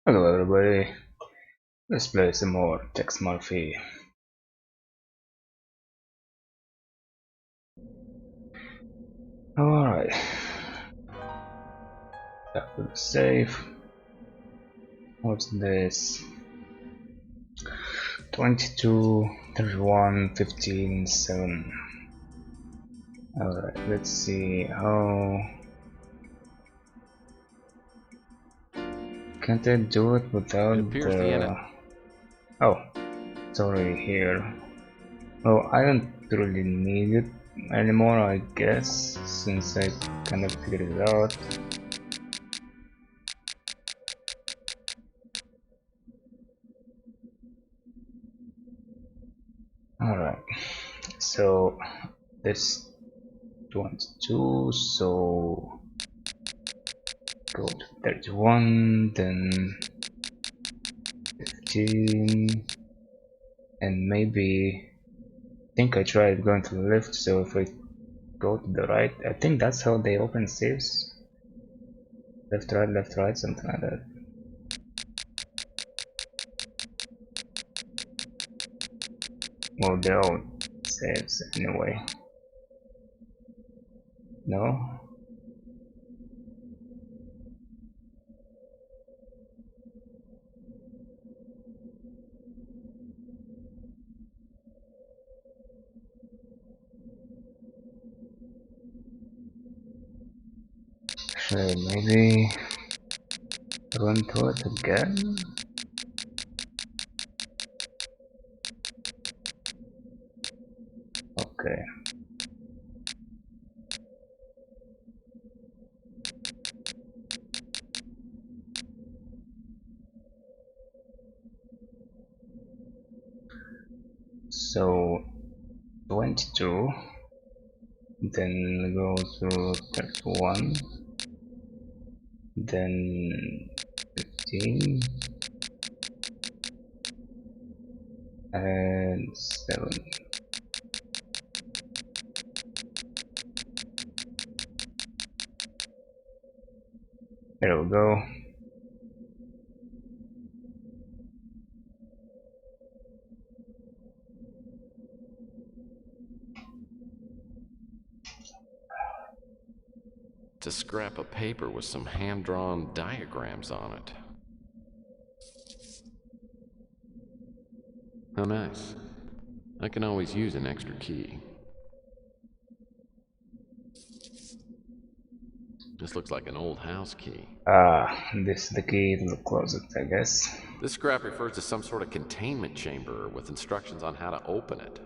Hello everybody, let's play some more Text Murphy. Alright, back to the save. What's this? 22, 31, 15, 7. Alright, let's see how... Can't I do it without the... Oh, it's already here. Oh, I don't really need it anymore, I guess, since I kind of figured it out. Alright, so this 22, so go to 31, then 15, and maybe I think I tried going to the left, so if I go to the right, I think that's how they open saves. Left, right, something like that. Well, they're all saves anyway. No? Should I maybe run to it again? Okay. So 22, then go to 31, then 15 and 7. There we go. It's a scrap of paper with some hand-drawn diagrams on it. How nice. I can always use an extra key. This looks like an old house key. This is the key to the closet, I guess. This scrap refers to some sort of containment chamber with instructions on how to open it.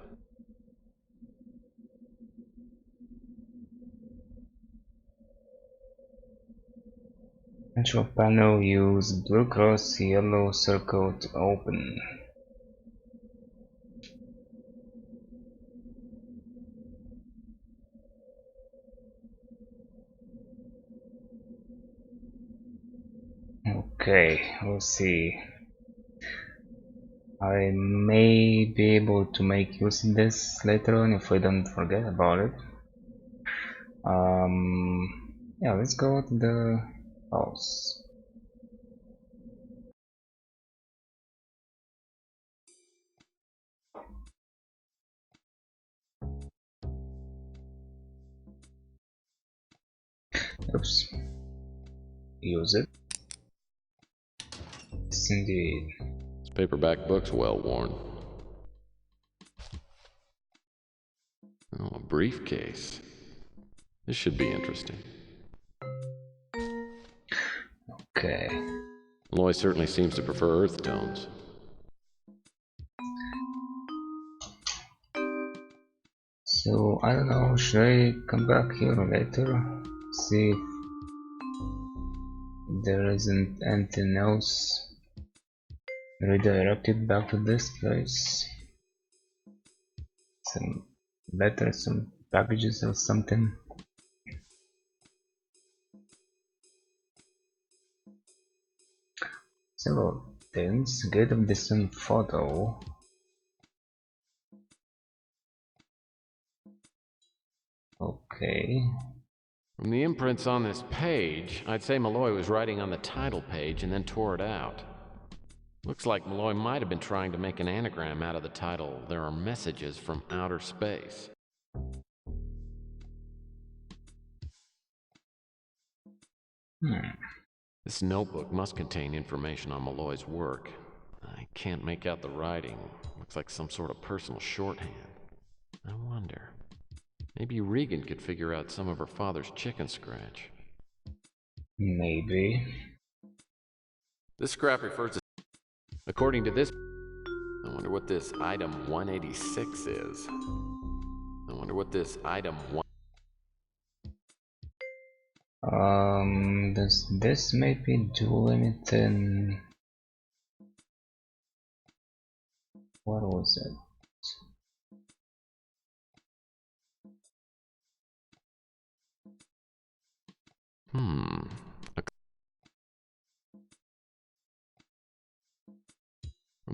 Control panel, use blue cross, yellow circle to open. Okay, we'll see. I may be able to make use of this later on if I don't forget about it. Yeah, let's go to the house. Oops. Use it. Yes, indeed. This paperback book's well worn. Oh, a briefcase. This should be interesting. Okay. Loy certainly seems to prefer earth tones. So, I don't know, should I come back here later? See if there isn't anything else redirected back to this place. Some letters, some packages or something. Several things. Get a distant photo. Okay. From the imprints on this page, I'd say Malloy was writing on the title page and then tore it out. Looks like Malloy might have been trying to make an anagram out of the title, "There Are Messages from Outer Space." This notebook must contain information on Malloy's work. I can't make out the writing. Looks like some sort of personal shorthand. I wonder. Maybe Regan could figure out some of her father's chicken scratch. Maybe. This scrap refers to... According to this... I wonder what this item 186 is. I wonder what this item 1... Does this maybe do anything? What was it? From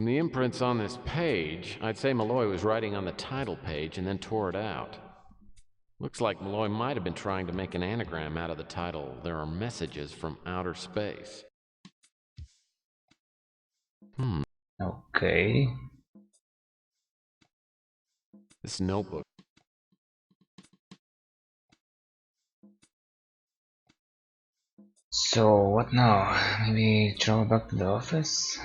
the imprints on this page, I'd say Malloy was writing on the title page and then tore it out. Looks like Malloy might have been trying to make an anagram out of the title, "There Are Messages from Outer Space." Okay. This notebook... So what now? Maybe travel back to the office?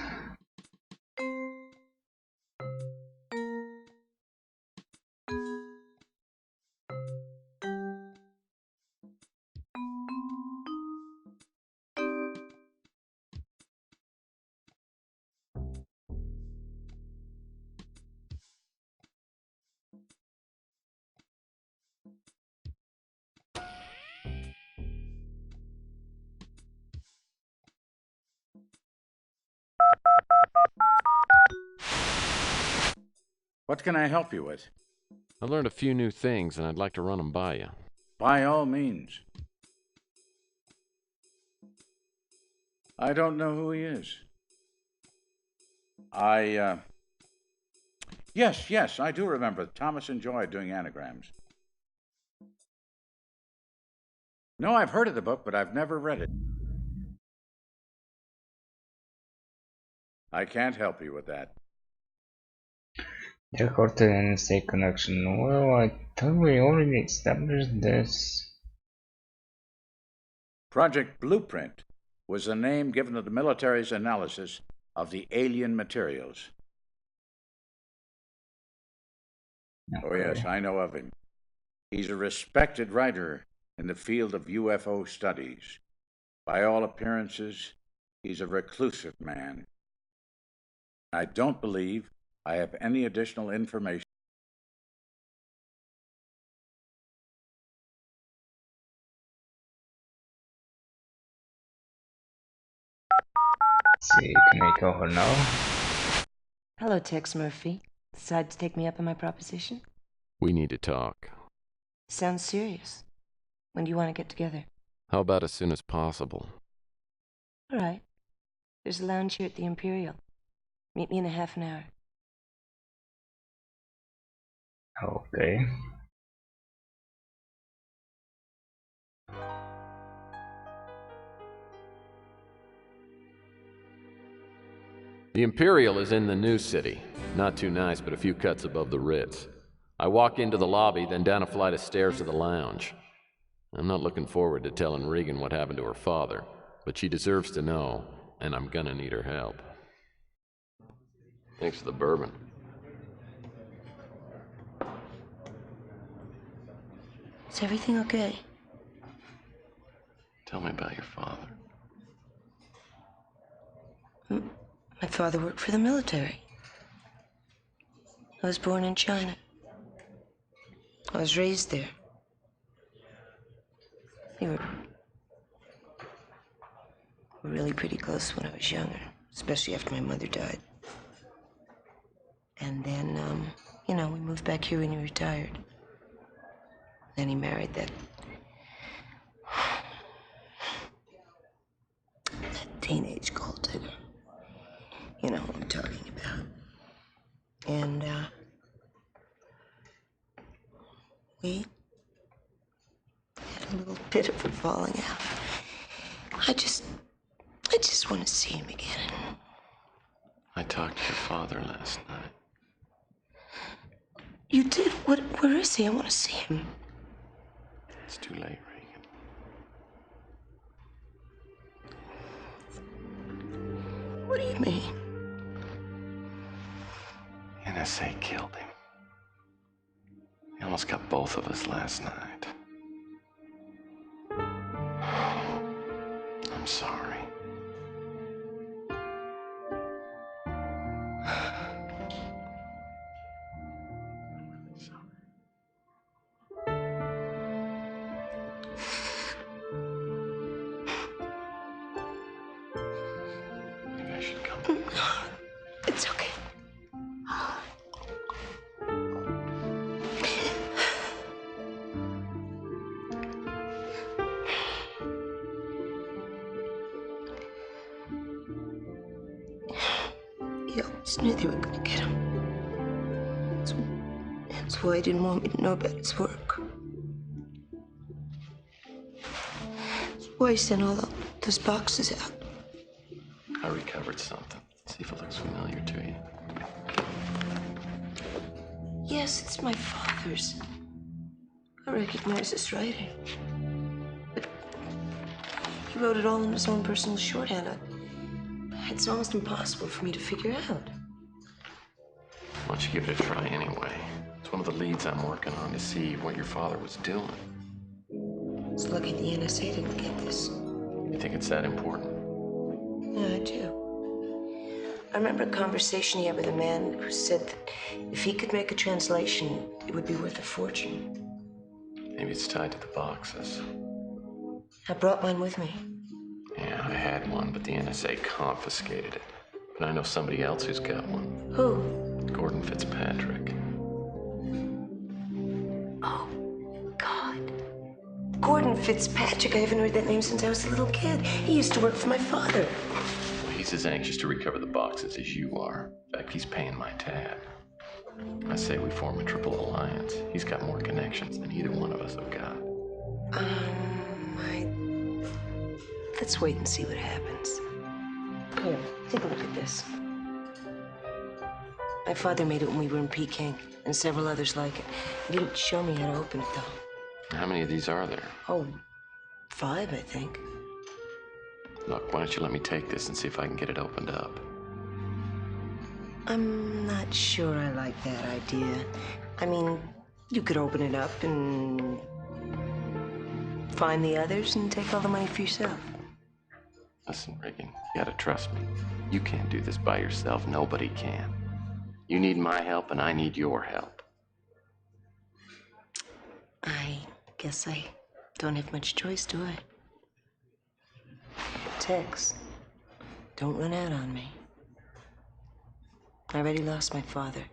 What can I help you with? I learned a few new things and I'd like to run them by you. By all means. I don't know who he is. Yes, I do remember. Thomas enjoyed doing anagrams. No, I've heard of the book, but I've never read it. I can't help you with that. Recorded and state connection. Well, I thought we already established this. Project Blueprint was the name given to the military's analysis of the alien materials. Okay. Oh, yes, I know of him. He's a respected writer in the field of UFO studies. By all appearances, he's a reclusive man. I don't believe I have any additional information. Let's see, can I call her now? Hello, Tex Murphy. Decide to take me up on my proposition? We need to talk. Sounds serious. When do you want to get together? How about as soon as possible? All right. There's a lounge here at the Imperial. Meet me in a half an hour. Okay. The Imperial is in the new city. Not too nice, but a few cuts above the Ritz. I walk into the lobby, then down a flight of stairs to the lounge. I'm not looking forward to telling Regan what happened to her father, but she deserves to know, and I'm gonna need her help. Thanks for the bourbon. Is everything okay? Tell me about your father. My father worked for the military. I was born in China. I was raised there. We were really pretty close when I was younger, especially after my mother died. And then, we moved back here when he retired. Then he married that teenage gold digger. You know what I'm talking about. And, we had a a little bit of it falling out. I just want to see him again. I talked to your father last night. You did? Where is he? I want to see him. It's too late, Regan. What do you mean? NSA killed him. He almost got both of us last night. I'm sorry. Maybe I should come. It's okay. You always knew they were gonna get him. That's why he didn't want me to know about his work. That's why he sent all those boxes out. I recovered something. See if it looks familiar to you. Yes, it's my father's. I recognize his writing. But he wrote it all in his own personal shorthand. It's almost impossible for me to figure out. Why don't you give it a try anyway? It's one of the leads I'm working on to see what your father was doing. It's lucky the NSA didn't get this. You think it's that important? Yeah, I do. I remember a conversation he had with a man who said that if he could make a translation, it would be worth a fortune. Maybe it's tied to the boxes. I brought mine with me. Yeah, I had one, but the NSA confiscated it. But I know somebody else who's got one. Who? Gordon Fitzpatrick. Oh, God. Gordon Fitzpatrick. I haven't heard that name since I was a little kid. He used to work for my father. Well, he's as anxious to recover the boxes as you are. In fact, he's paying my tab. I say we form a triple alliance. He's got more connections than either one of us have got. Let's wait and see what happens. Here, take a look at this. My father made it when we were in Peking, and several others like it. He didn't show me how to open it, though. How many of these are there? Oh, 5, I think. Look, why don't you let me take this and see if I can get it opened up? I'm not sure I like that idea. I mean, you could open it up and find the others and take all the money for yourself. Listen, Regan, you gotta trust me. You can't do this by yourself. Nobody can. You need my help, and I need your help. I guess I don't have much choice, do I? Tex, don't run out on me. I already lost my father.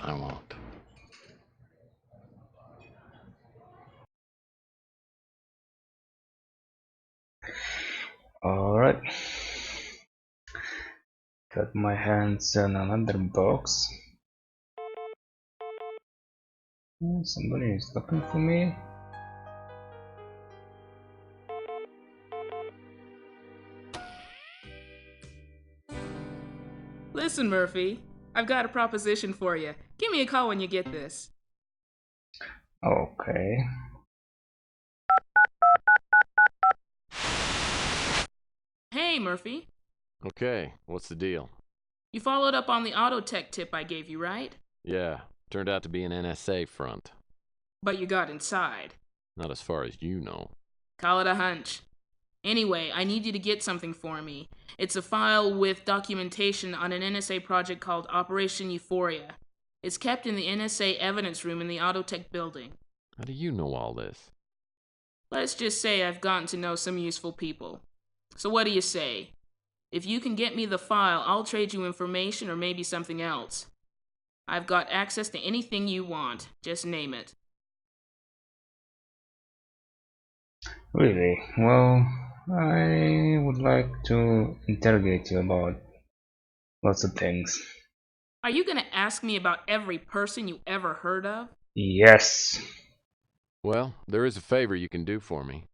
I won't. Alright. Got my hands on another box. Somebody is looking for me. Listen, Murphy, I've got a proposition for you. Give me a call when you get this. Okay. Hey, Murphy. Okay, what's the deal? You followed up on the auto tech tip I gave you, right? Yeah, turned out to be an NSA front. But you got inside. Not as far as you know. Call it a hunch. Anyway, I need you to get something for me. It's a file with documentation on an NSA project called Operation Euphoria. It's kept in the NSA evidence room in the Autotech building. How do you know all this? Let's just say I've gotten to know some useful people. So what do you say? If you can get me the file, I'll trade you information or maybe something else. I've got access to anything you want. Just name it. Really? Well, I would like to interrogate you about lots of things. Are you gonna ask me about every person you ever heard of? Yes. Well, there is a favor you can do for me.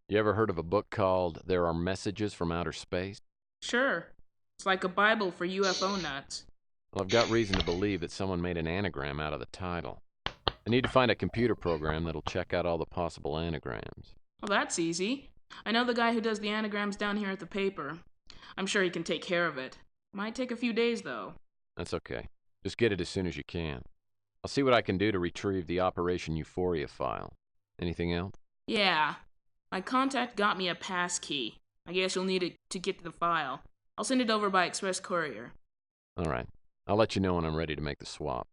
You ever heard of a book called There Are Messages from Outer Space? Sure. It's like a Bible for UFO nuts. Well, I've got reason to believe that someone made an anagram out of the title. I need to find a computer program that'll check out all the possible anagrams. Well, that's easy. I know the guy who does the anagrams down here at the paper. I'm sure he can take care of it. Might take a few days, though. That's okay. Just get it as soon as you can. I'll see what I can do to retrieve the Operation Euphoria file. Anything else? Yeah. My contact got me a pass key. I guess you'll need it to get to the file. I'll send it over by express courier. All right. I'll let you know when I'm ready to make the swap.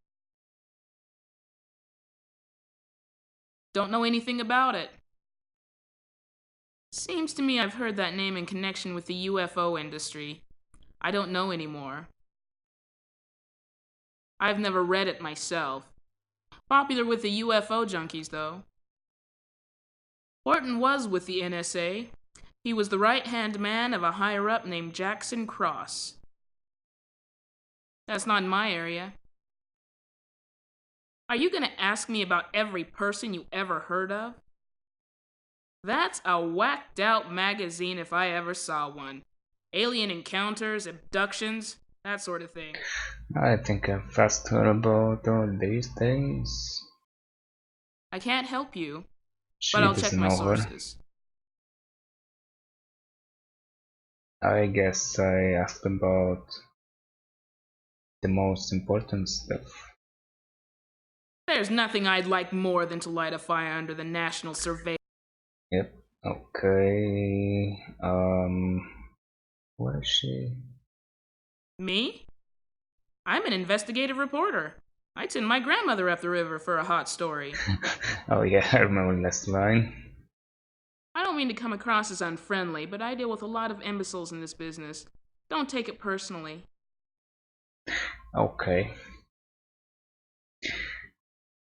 Don't know anything about it. Seems to me I've heard that name in connection with the UFO industry. I don't know anymore. I've never read it myself. Popular with the UFO junkies, though. Horton was with the NSA. He was the right-hand man of a higher-up named Jackson Cross. That's not in my area. Are you gonna ask me about every person you ever heard of? That's a whacked-out magazine if I ever saw one. Alien encounters, abductions, that sort of thing. I think I'm faster about all these days. I can't help you, Shit but I'll check isn't my over. sources. I guess I asked about the most important stuff. There's nothing I'd like more than to light a fire under the national surveillance. Yep. Okay. Where is she? Me? I'm an investigative reporter. I'd send my grandmother up the river for a hot story. Oh yeah, I remember last line. I don't mean to come across as unfriendly, but I deal with a lot of imbeciles in this business. Don't take it personally. Okay.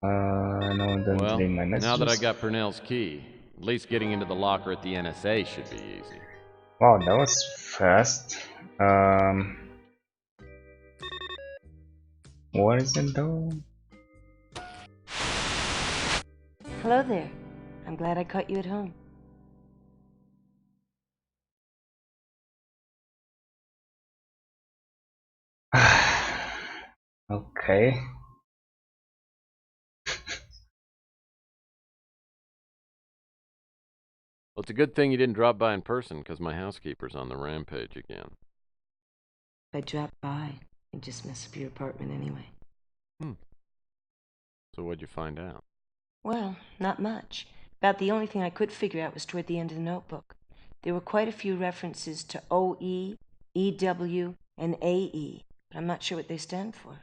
No, don't Well, delete my now that I messages. got Purnell's key, at least getting into the locker at the NSA should be easy. Wow, that was fast. What is it though? Hello there. I'm glad I caught you at home. Okay. Well, it's a good thing you didn't drop by in person, because my housekeeper's on the rampage again. If I dropped by, I'd just mess up your apartment anyway. So what'd you find out? Well, not much. About the only thing I could figure out was toward the end of the notebook. There were quite a few references to OE, EW, and AE, but I'm not sure what they stand for.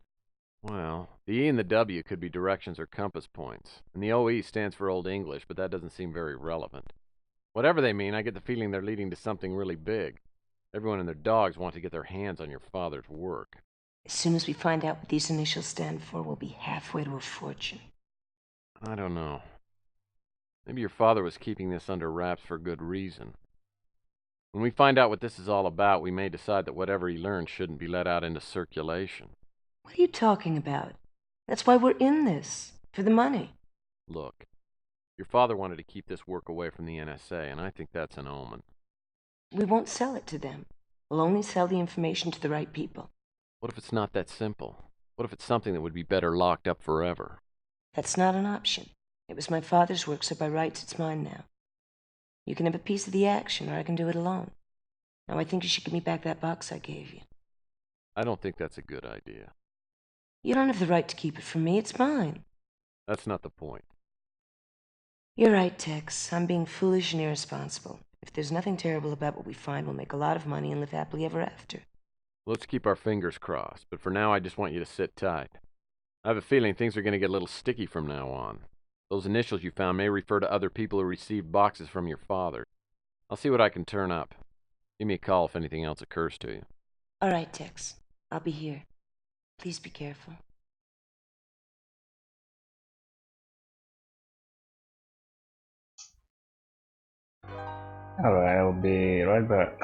Well, the E and the W could be directions or compass points, and the OE stands for Old English, but that doesn't seem very relevant. Whatever they mean, I get the feeling they're leading to something really big. Everyone and their dogs want to get their hands on your father's work. As soon as we find out what these initials stand for, we'll be halfway to a fortune. I don't know. Maybe your father was keeping this under wraps for good reason. When we find out what this is all about, we may decide that whatever he learned shouldn't be let out into circulation. What are you talking about? That's why we're in this. For the money. Look, your father wanted to keep this work away from the NSA, and I think that's an omen. We won't sell it to them. We'll only sell the information to the right people. What if it's not that simple? What if it's something that would be better locked up forever? That's not an option. It was my father's work, so by rights it's mine now. You can have a piece of the action, or I can do it alone. Now I think you should give me back that box I gave you. I don't think that's a good idea. You don't have the right to keep it from me. It's mine. That's not the point. You're right, Tex. I'm being foolish and irresponsible. If there's nothing terrible about what we find, we'll make a lot of money and live happily ever after. Let's keep our fingers crossed, but for now I just want you to sit tight. I have a feeling things are going to get a little sticky from now on. Those initials you found may refer to other people who received boxes from your father. I'll see what I can turn up. Give me a call if anything else occurs to you. All right, Tex. I'll be here. Please be careful. Alright, I'll be right back.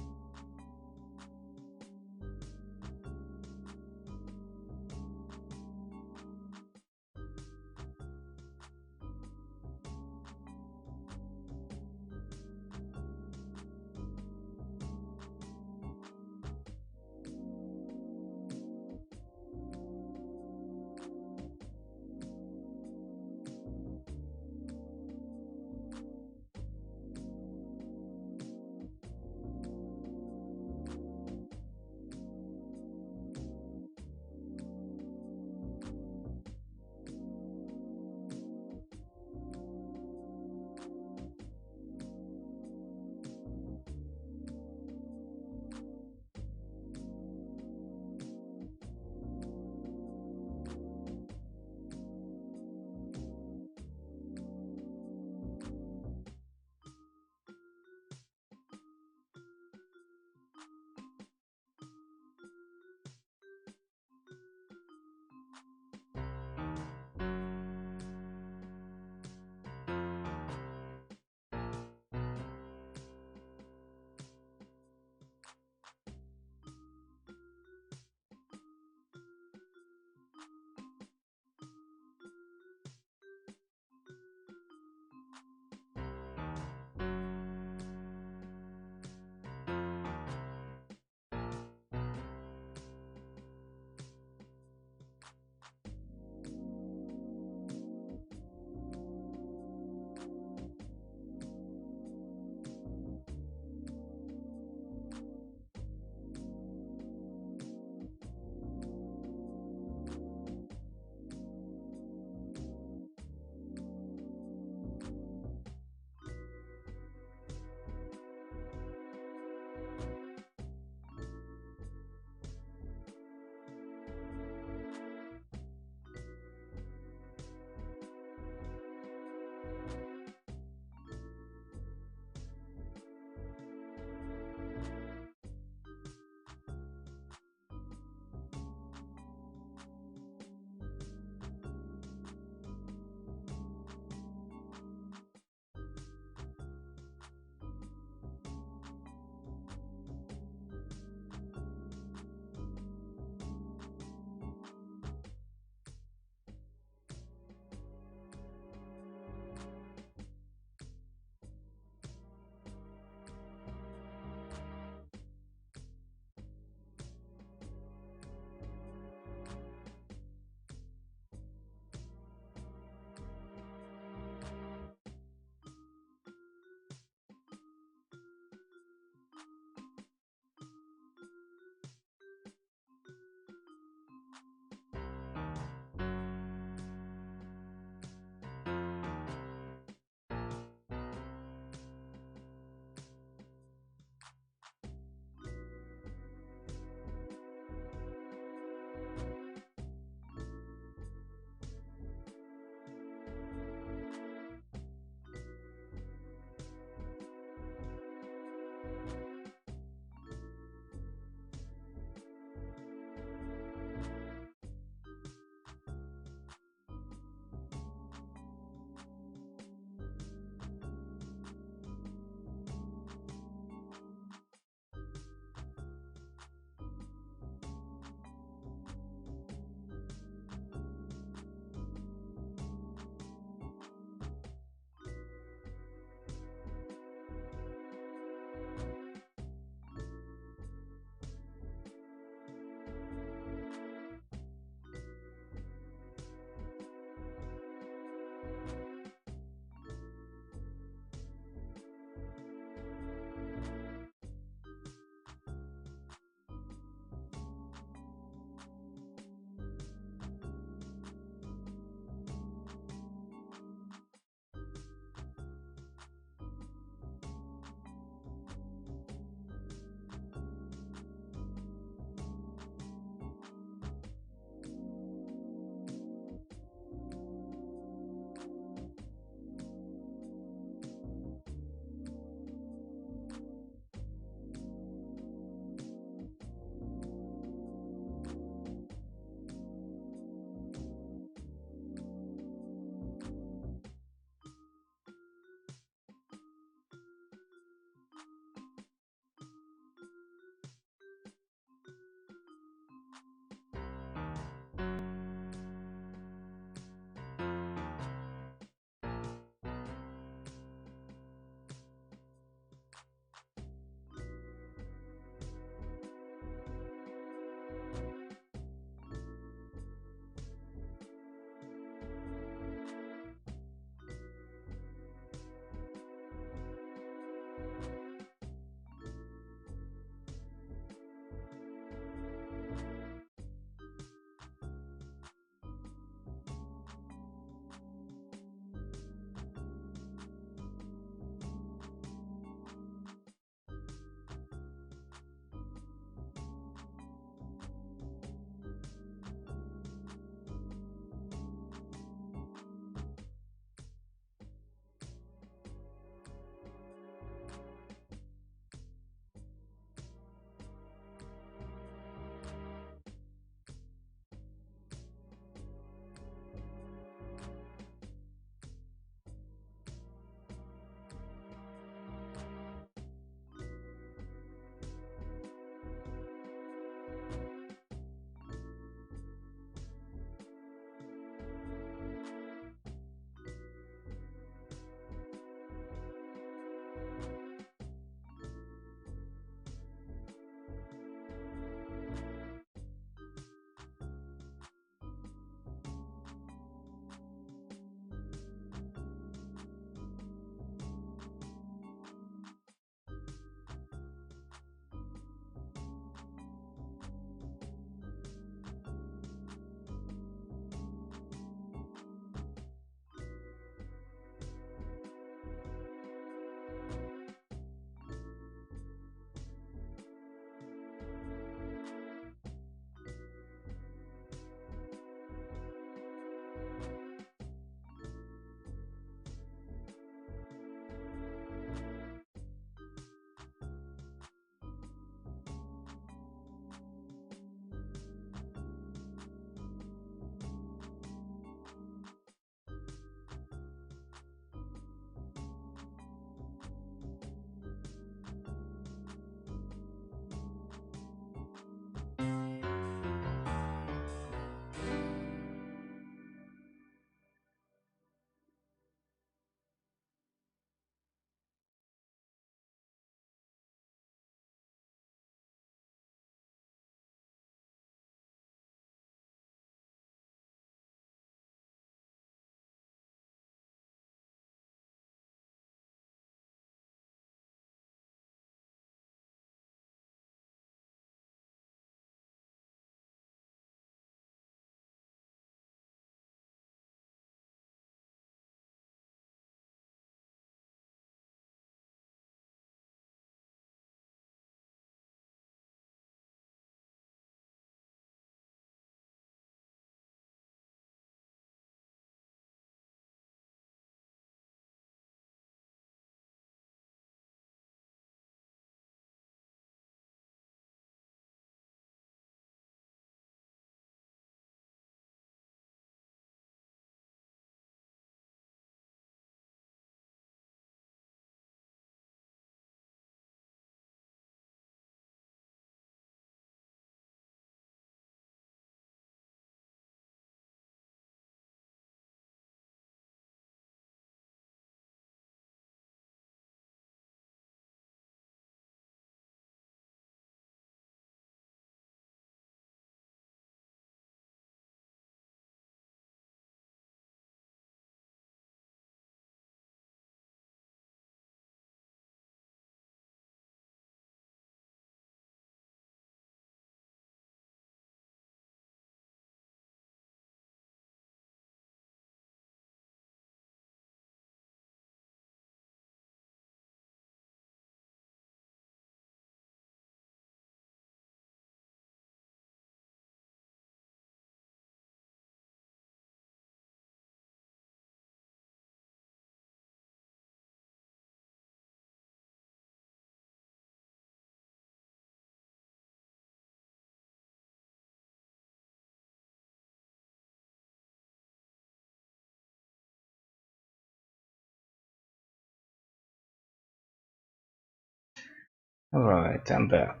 Alright, I'm back.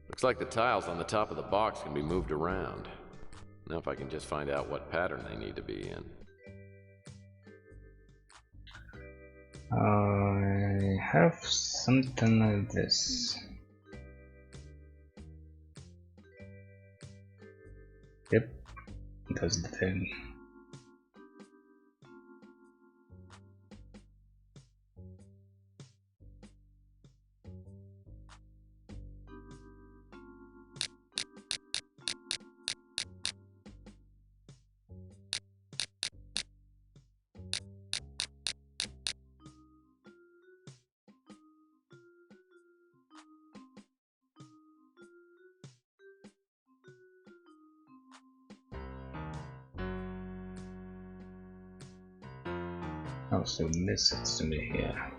Looks like the tiles on the top of the box can be moved around. Now if I can just find out what pattern they need to be in. I have something like this. Yep, that's the thing. Also, listens to me here.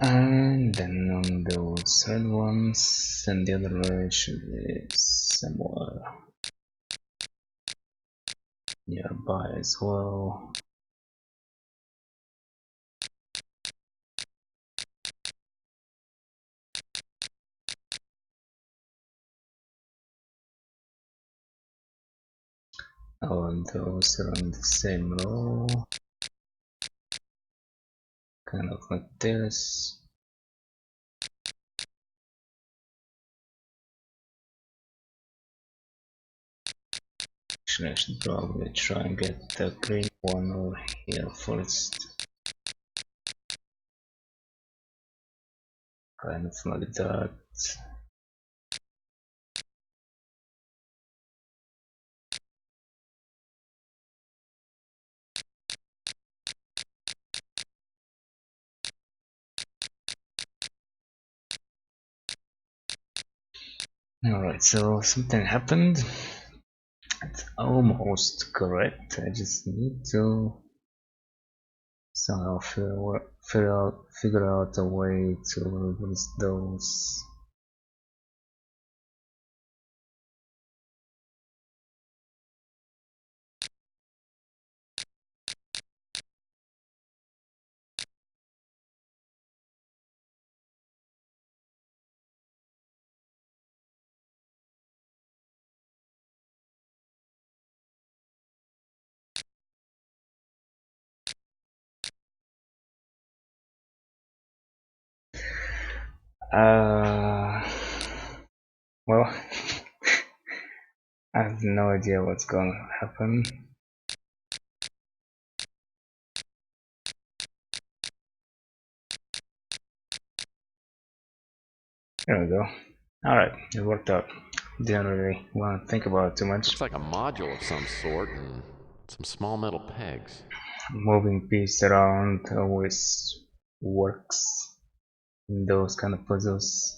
And then on those red ones, and the other way should be somewhere nearby as well. Oh, and those are on the same row, kind of like this. Actually, I should probably try and get the green one over here first. Kind of like that. Alright, so something happened. It's almost correct. I just need to somehow figure out a way to release those. Well, I have no idea what's gonna happen. There we go. Alright, it worked out. Didn't really want to think about it too much. Looks like a module of some sort and some small metal pegs. Moving pieces around always works in those kind of puzzles.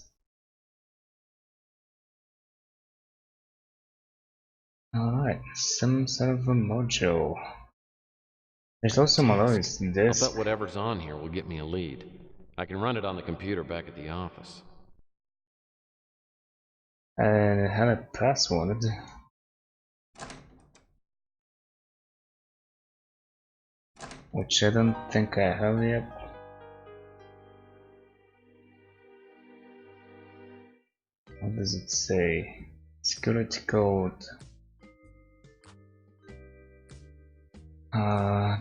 Alright, some sort of a module. There's also Malloy's I'll disk. bet whatever's on here will get me a lead. I can run it on the computer back at the office. And it had a password. Which I don't think I have yet. What does it say? Security code.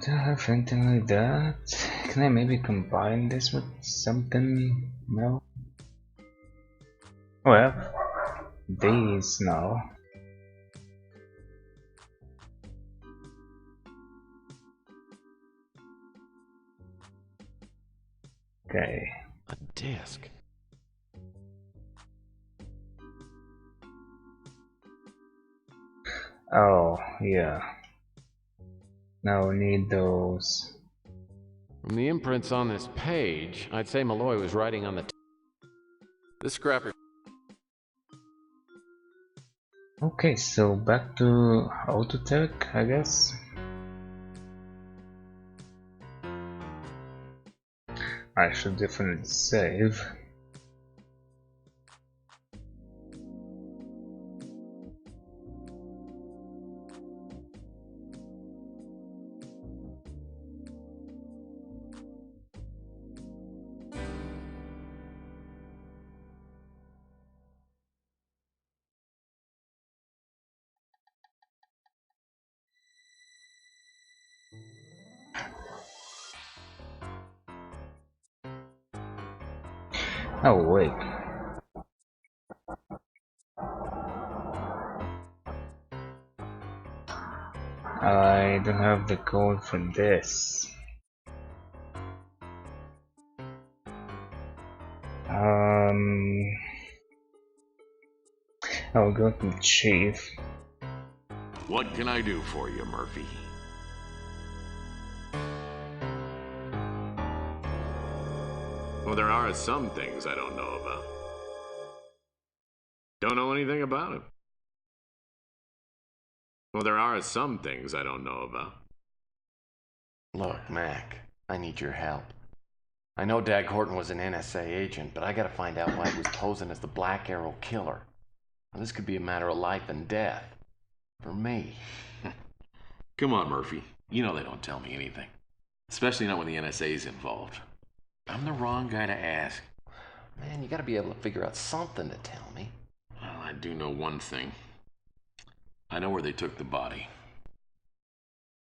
Do I have anything like that? Can I maybe combine this with something? No? Oh, I have these now. Okay. A disc. Oh, yeah. Now we need those. From the imprints on this page, I'd say Malloy was writing on the... This scrapper... Okay, so back to Autotech, I guess. I should definitely save. Oh wait. I don't have the code for this. I'll go to Chief. What can I do for you, Murphy? Well, there are some things I don't know about. Don't know anything about him. Well, there are some things I don't know about. Look, Mac, I need your help. I know Dag Horton was an NSA agent, but I gotta find out why he was posing as the Black Arrow killer. Now, this could be a matter of life and death. For me. Come on, Murphy. You know they don't tell me anything. Especially not when the NSA's involved. I'm the wrong guy to ask. Man, you gotta be able to figure out something to tell me. Well, I do know one thing. I know where they took the body.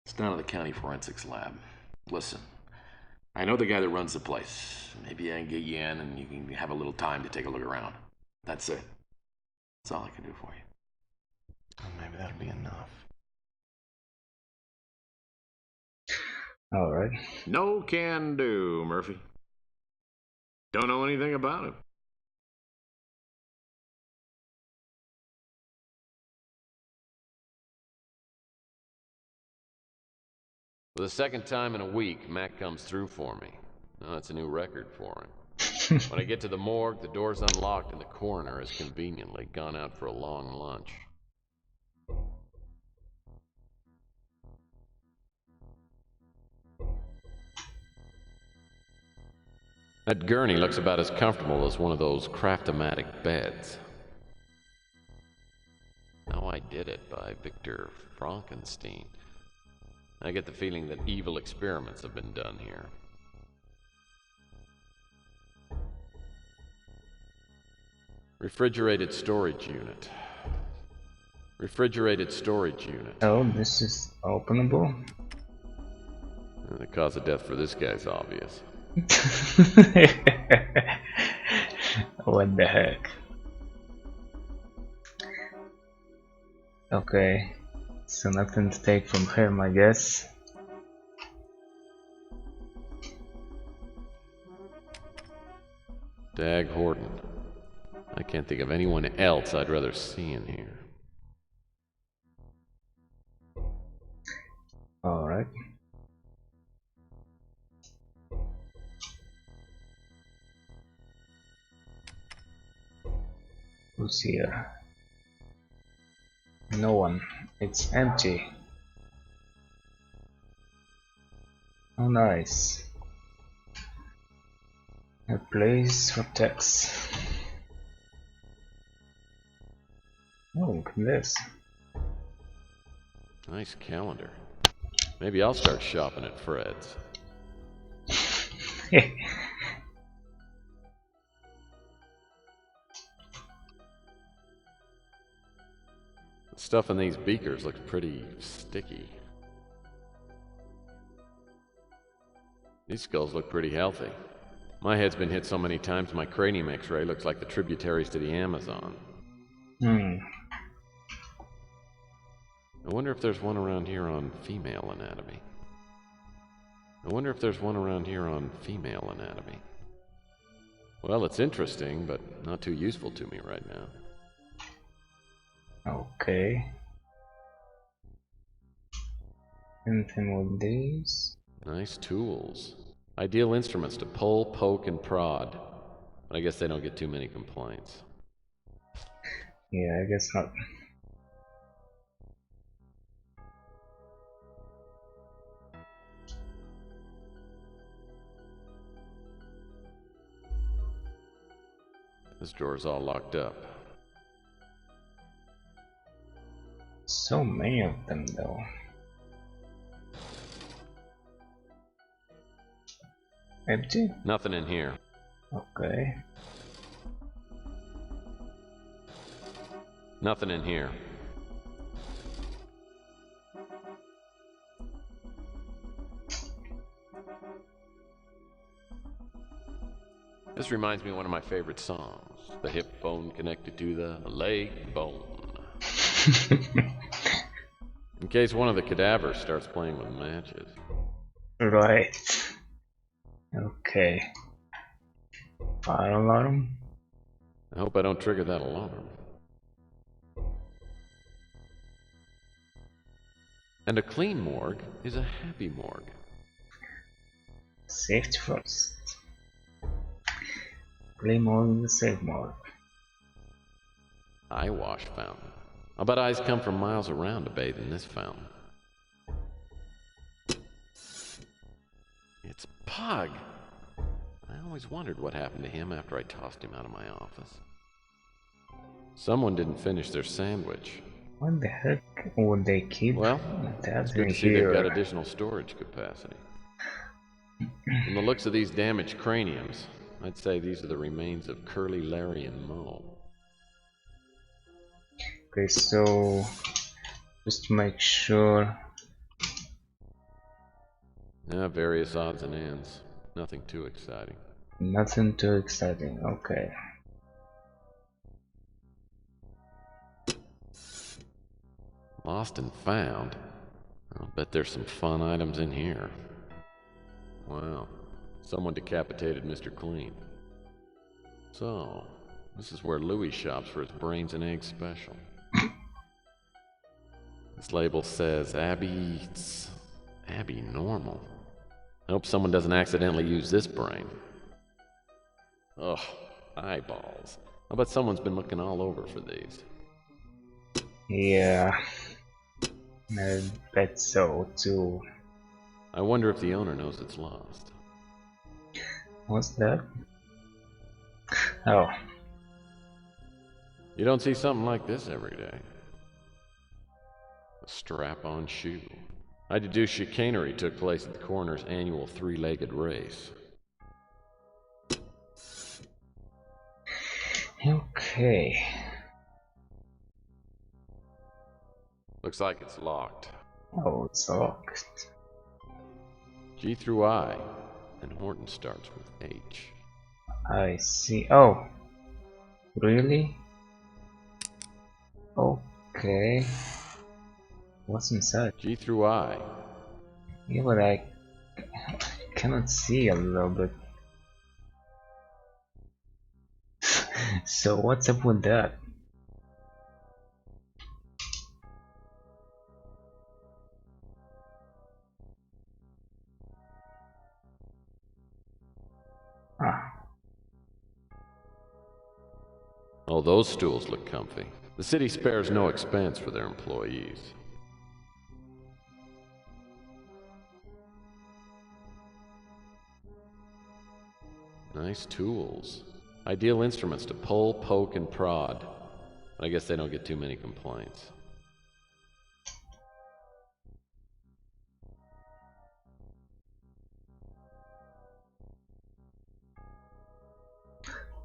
It's down at the county forensics lab. Listen, I know the guy that runs the place. Maybe I can get you in and you can have a little time to take a look around. That's it. That's all I can do for you. Well, maybe that'll be enough. Alright. No can do, Murphy. Don't know anything about him. For the second time in a week, Mac comes through for me. Now, that's a new record for him. When I get to the morgue, the door's unlocked and the coroner has conveniently gone out for a long lunch. That gurney looks about as comfortable as one of those Craft-O-Matic beds. How I Did It by Victor Frankenstein. I get the feeling that evil experiments have been done here. Refrigerated storage unit. Refrigerated storage unit. Oh, this is openable? The cause of death for this guy's obvious. What the heck? Okay, so nothing to take from him, I guess. Dag Horton. I can't think of anyone else I'd rather see in here. Alright. Who's here? No one. It's empty. Oh, nice. A place for text. Oh, look at this. Nice calendar. Maybe I'll start shopping at Fred's. The stuff in these beakers looks pretty sticky. These skulls look pretty healthy. My head's been hit so many times my cranium x-ray looks like the tributaries to the Amazon. I wonder if there's one around here on female anatomy. Well, it's interesting, but not too useful to me right now. Okay. Anything with these? Nice tools. Ideal instruments to pull, poke, and prod. But I guess they don't get too many complaints. Yeah, I guess not. This door's all locked up. So many of them though. Empty? Nothing in here. Okay. Nothing in here. This reminds me of one of my favorite songs. The hip bone connected to the leg bone. In case one of the cadavers starts playing with matches. Right. Okay. Fire alarm? I hope I don't trigger that alarm. And a clean morgue is a happy morgue. Safety first. Clean morgue in the safe morgue. Eye wash fountain. I'll bet eyes come from miles around to bathe in this fountain. It's Pug. I always wondered what happened to him after I tossed him out of my office. Someone didn't finish their sandwich. What the heck would they keep Well, tabs it's good in to see they've got here? additional storage capacity. From the looks of these damaged craniums, I'd say these are the remains of Curly, Larry, and Moe. Okay, so just to make sure. Yeah, various odds and ends. Nothing too exciting. Nothing too exciting, okay. Lost and found? I'll bet there's some fun items in here. Wow, someone decapitated Mr. Clean. So, this is where Louis shops for his brains and eggs special. This label says Abby Normal. I hope someone doesn't accidentally use this brain. Ugh, eyeballs. I bet someone's been looking all over for these. Yeah, I bet so too. I wonder if the owner knows it's lost. What's that? Oh, You don't see something like this every day. A strap-on shoe. I deduce chicanery took place at the coroner's annual three-legged race. okay. Looks like it's locked. Oh, it's locked. G through I, and Horton starts with H. I see. Oh, really? Okay. What's inside? G through I. Yeah, but I cannot see a little bit. So what's up with that? Ah, Oh, those stools look comfy. The city spares no expense for their employees. Nice tools. Ideal instruments to pull, poke, and prod. But I guess they don't get too many complaints.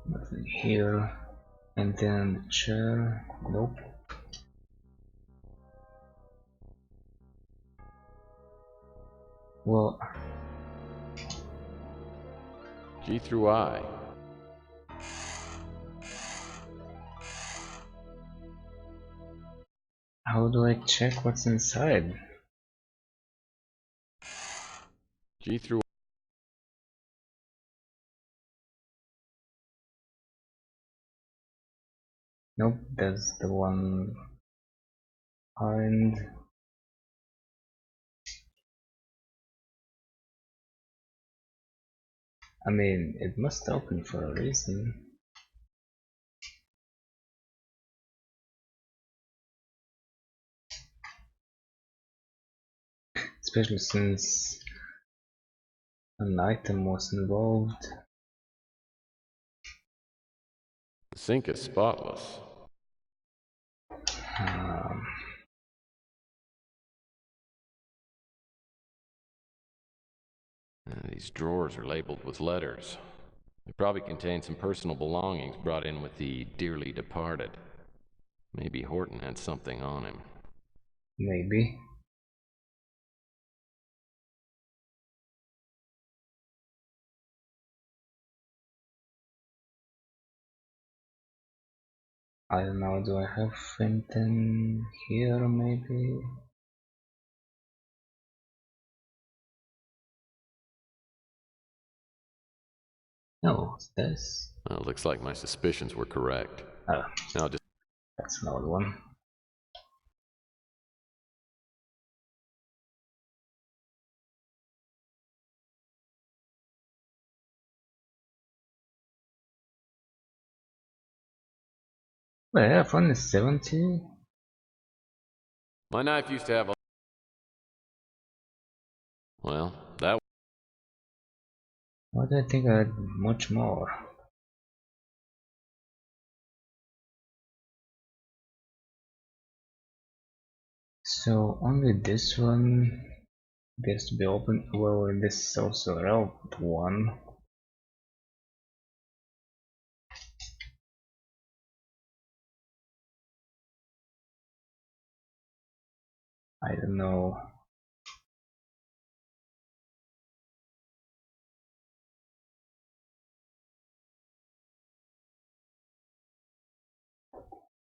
nothing here. And then the chair. Nope. Well, G through I. how do I check what's inside? G through Nope, that's the one behind. I mean, it must open for a reason. Especially since an item was involved. The sink is spotless. Um, These drawers are labeled with letters. They probably contain some personal belongings brought in with the dearly departed. Maybe Horton had something on him. maybe. I don't know, do I have anything here maybe? No, what's this? Well, looks like my suspicions were correct. Oh, Now just that's an old one. Well, yeah, phone is 70. my knife used to have a... Well, that... Why do I think I had much more? So only this one gets to be open. Well, this is also a route one. I don't know.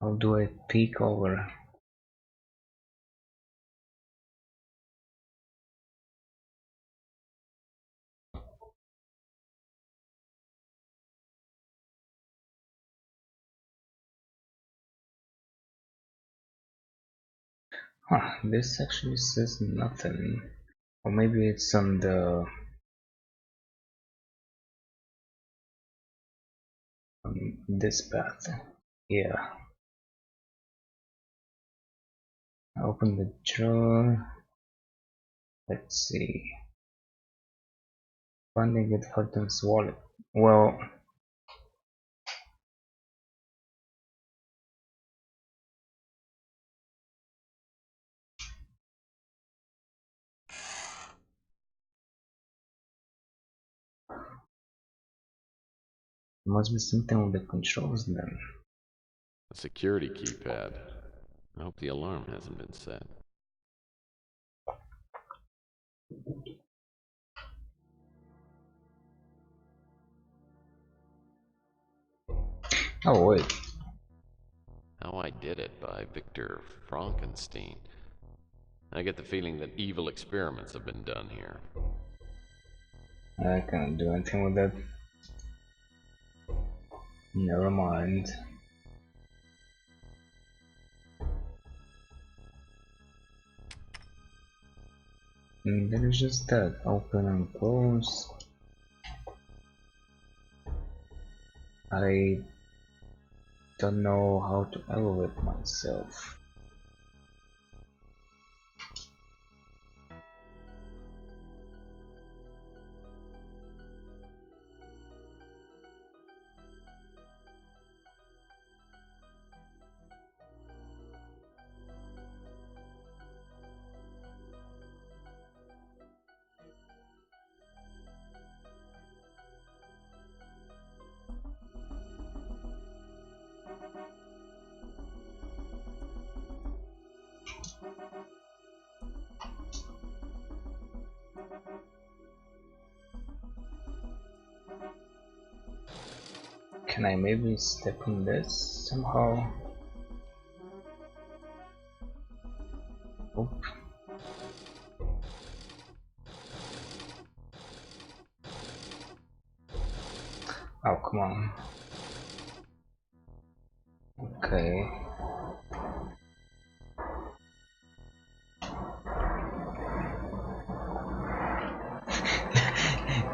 How do I peek over? Huh, this actually says nothing. Or maybe it's on this path. Yeah. Open the drawer. Let's see. Finding it Horton's wallet. Well, must be something with the controls then. A security keypad. I hope the alarm hasn't been set. Oh wait, How I Did It by Victor Frankenstein. I get the feeling that evil experiments have been done here. I can't do anything with that. Never mind. There is just that. Open and close. I don't know how to elevate myself. Can I maybe step on this somehow? Oop. Oh, come on. Okay.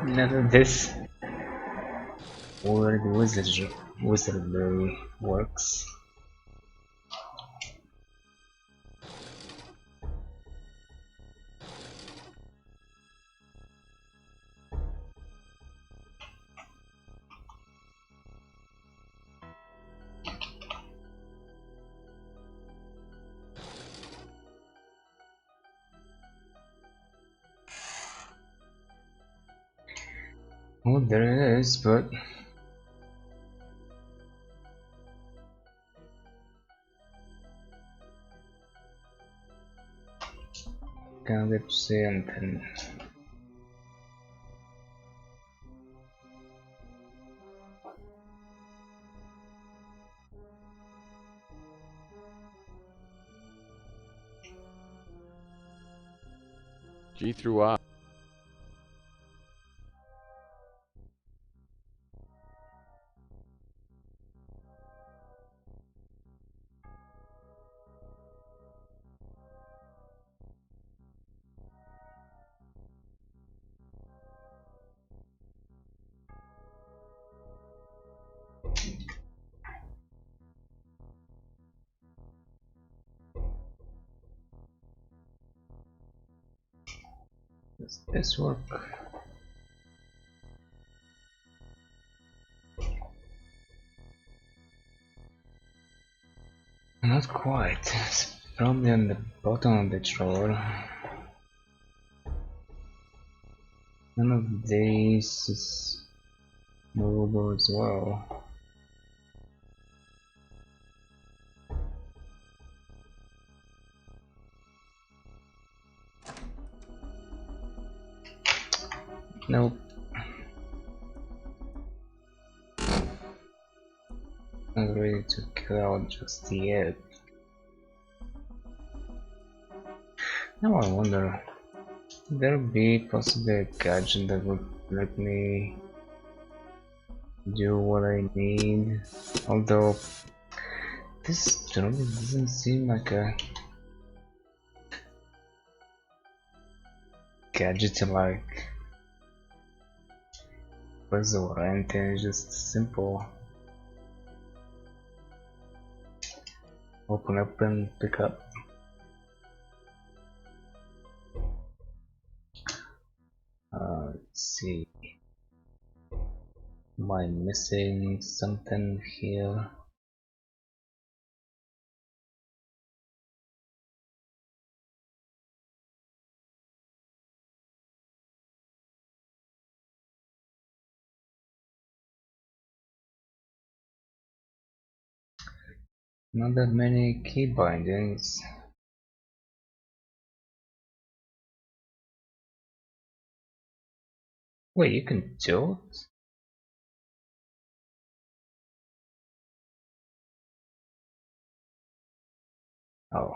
None of this weird wizardry works. Oh, there is, but can't get to see anything. G through I. Does this work? Not quite. It's probably on the bottom of the drawer. None of these is movable as well. Nope. Not ready to kill out just yet. Now I wonder, would there be possibly a gadget that would let me do what I need? Although this really doesn't seem like a gadget like puzzle or anything, it's just simple. Open up and pick up. Let's see. Am I missing something here? Not that many key bindings. Wait, you can do it? Oh.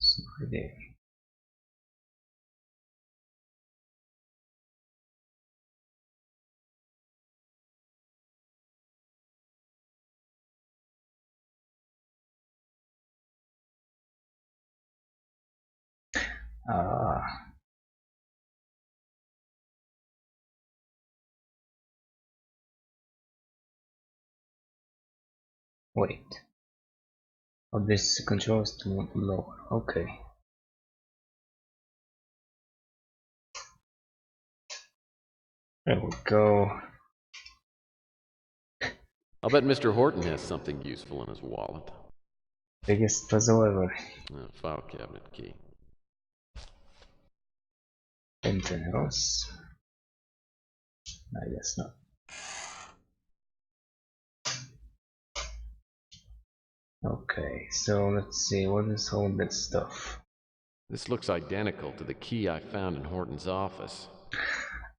Sorry. Ah, wait. Oh, this controls to lower. Okay. There we go. I'll bet Mr. Horton has something useful in his wallet. Biggest puzzle ever. File cabinet key. Anything else? I guess not. Okay, so let's see, what is all this stuff? This looks identical to the key I found in Horton's office.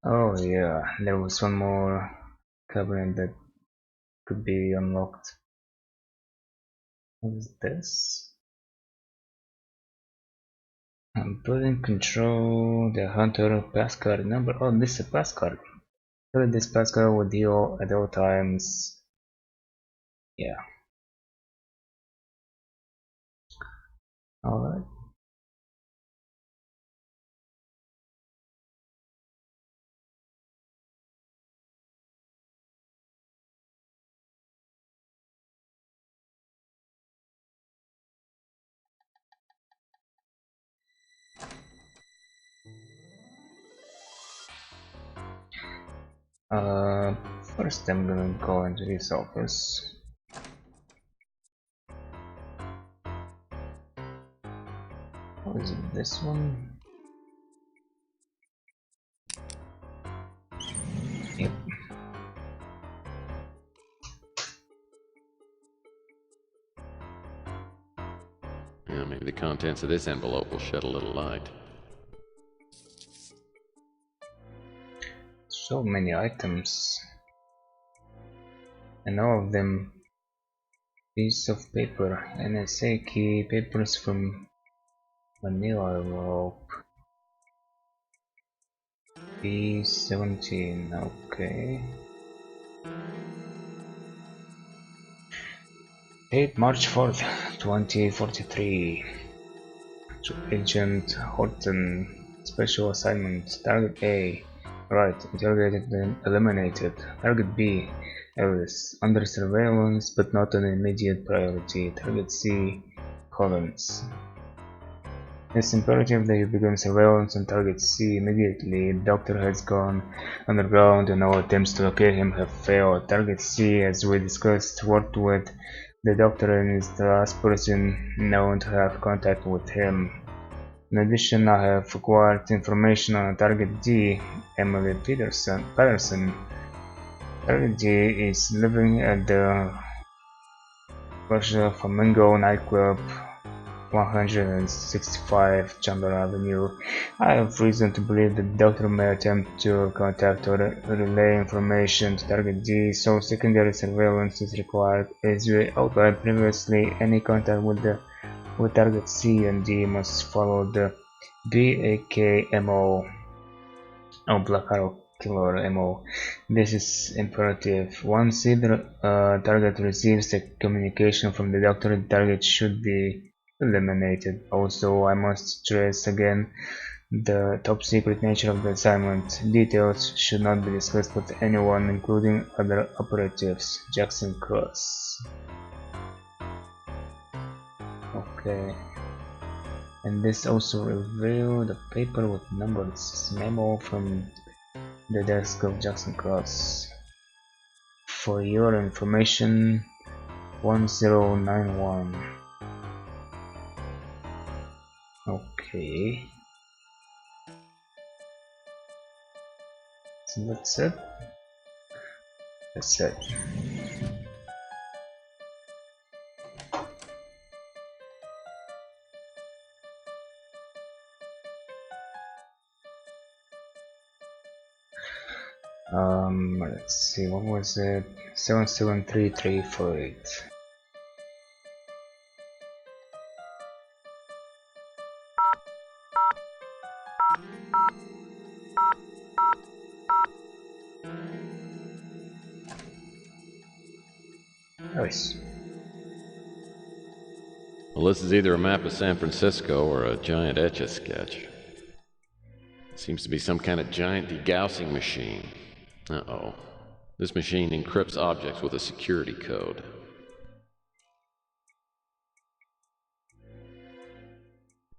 Oh yeah, there was one more cabinet that could be unlocked. What is this? I'm putting control the hunter passcard number. Oh, this is a passcard. Fill this passcard with you at all times. Yeah. Alright. First I'm gonna go into this office. Or is it this one? Yep. Yeah, maybe the contents of this envelope will shed a little light. So many items. And all of them piece of paper. NSA key, papers from Manila envelope. B-17, okay. Date March 4th, 2043. To Agent Horton. Special assignment. Target A. Right, interrogated and eliminated. Target B. Ellis. Under surveillance but not an immediate priority. Target C. Collins. It's imperative that you begin surveillance on Target C immediately. The doctor has gone underground and all attempts to locate him have failed. Target C, as we discussed, worked with the doctor and is the last person known to have contact with him. In addition, I have acquired information on Target D, Emily Patterson. Target D is living at the Flamingo nightclub, 165 Chandler Avenue. I have reason to believe that the doctor may attempt to contact or relay information to Target D, so secondary surveillance is required. As we outlined previously, any contact with Target C and D must follow the BAK-MO, or Black Arrow Killer MO. This is imperative. Once either target receives a communication from the doctor, the target should be eliminated. Also, I must stress again the top secret nature of the assignment. Details should not be discussed with anyone, including other operatives. Jackson Cross. Okay. And this also revealed a paper with numbers, memo from the desk of Jackson Cross. For your information, 1091. Okay. So that's it. That's it. Let's see, what was it? 773348. Nice. Well, this is either a map of San Francisco or a giant Etch-a-Sketch. Seems to be some kind of giant degaussing machine. Uh-oh. This machine encrypts objects with a security code.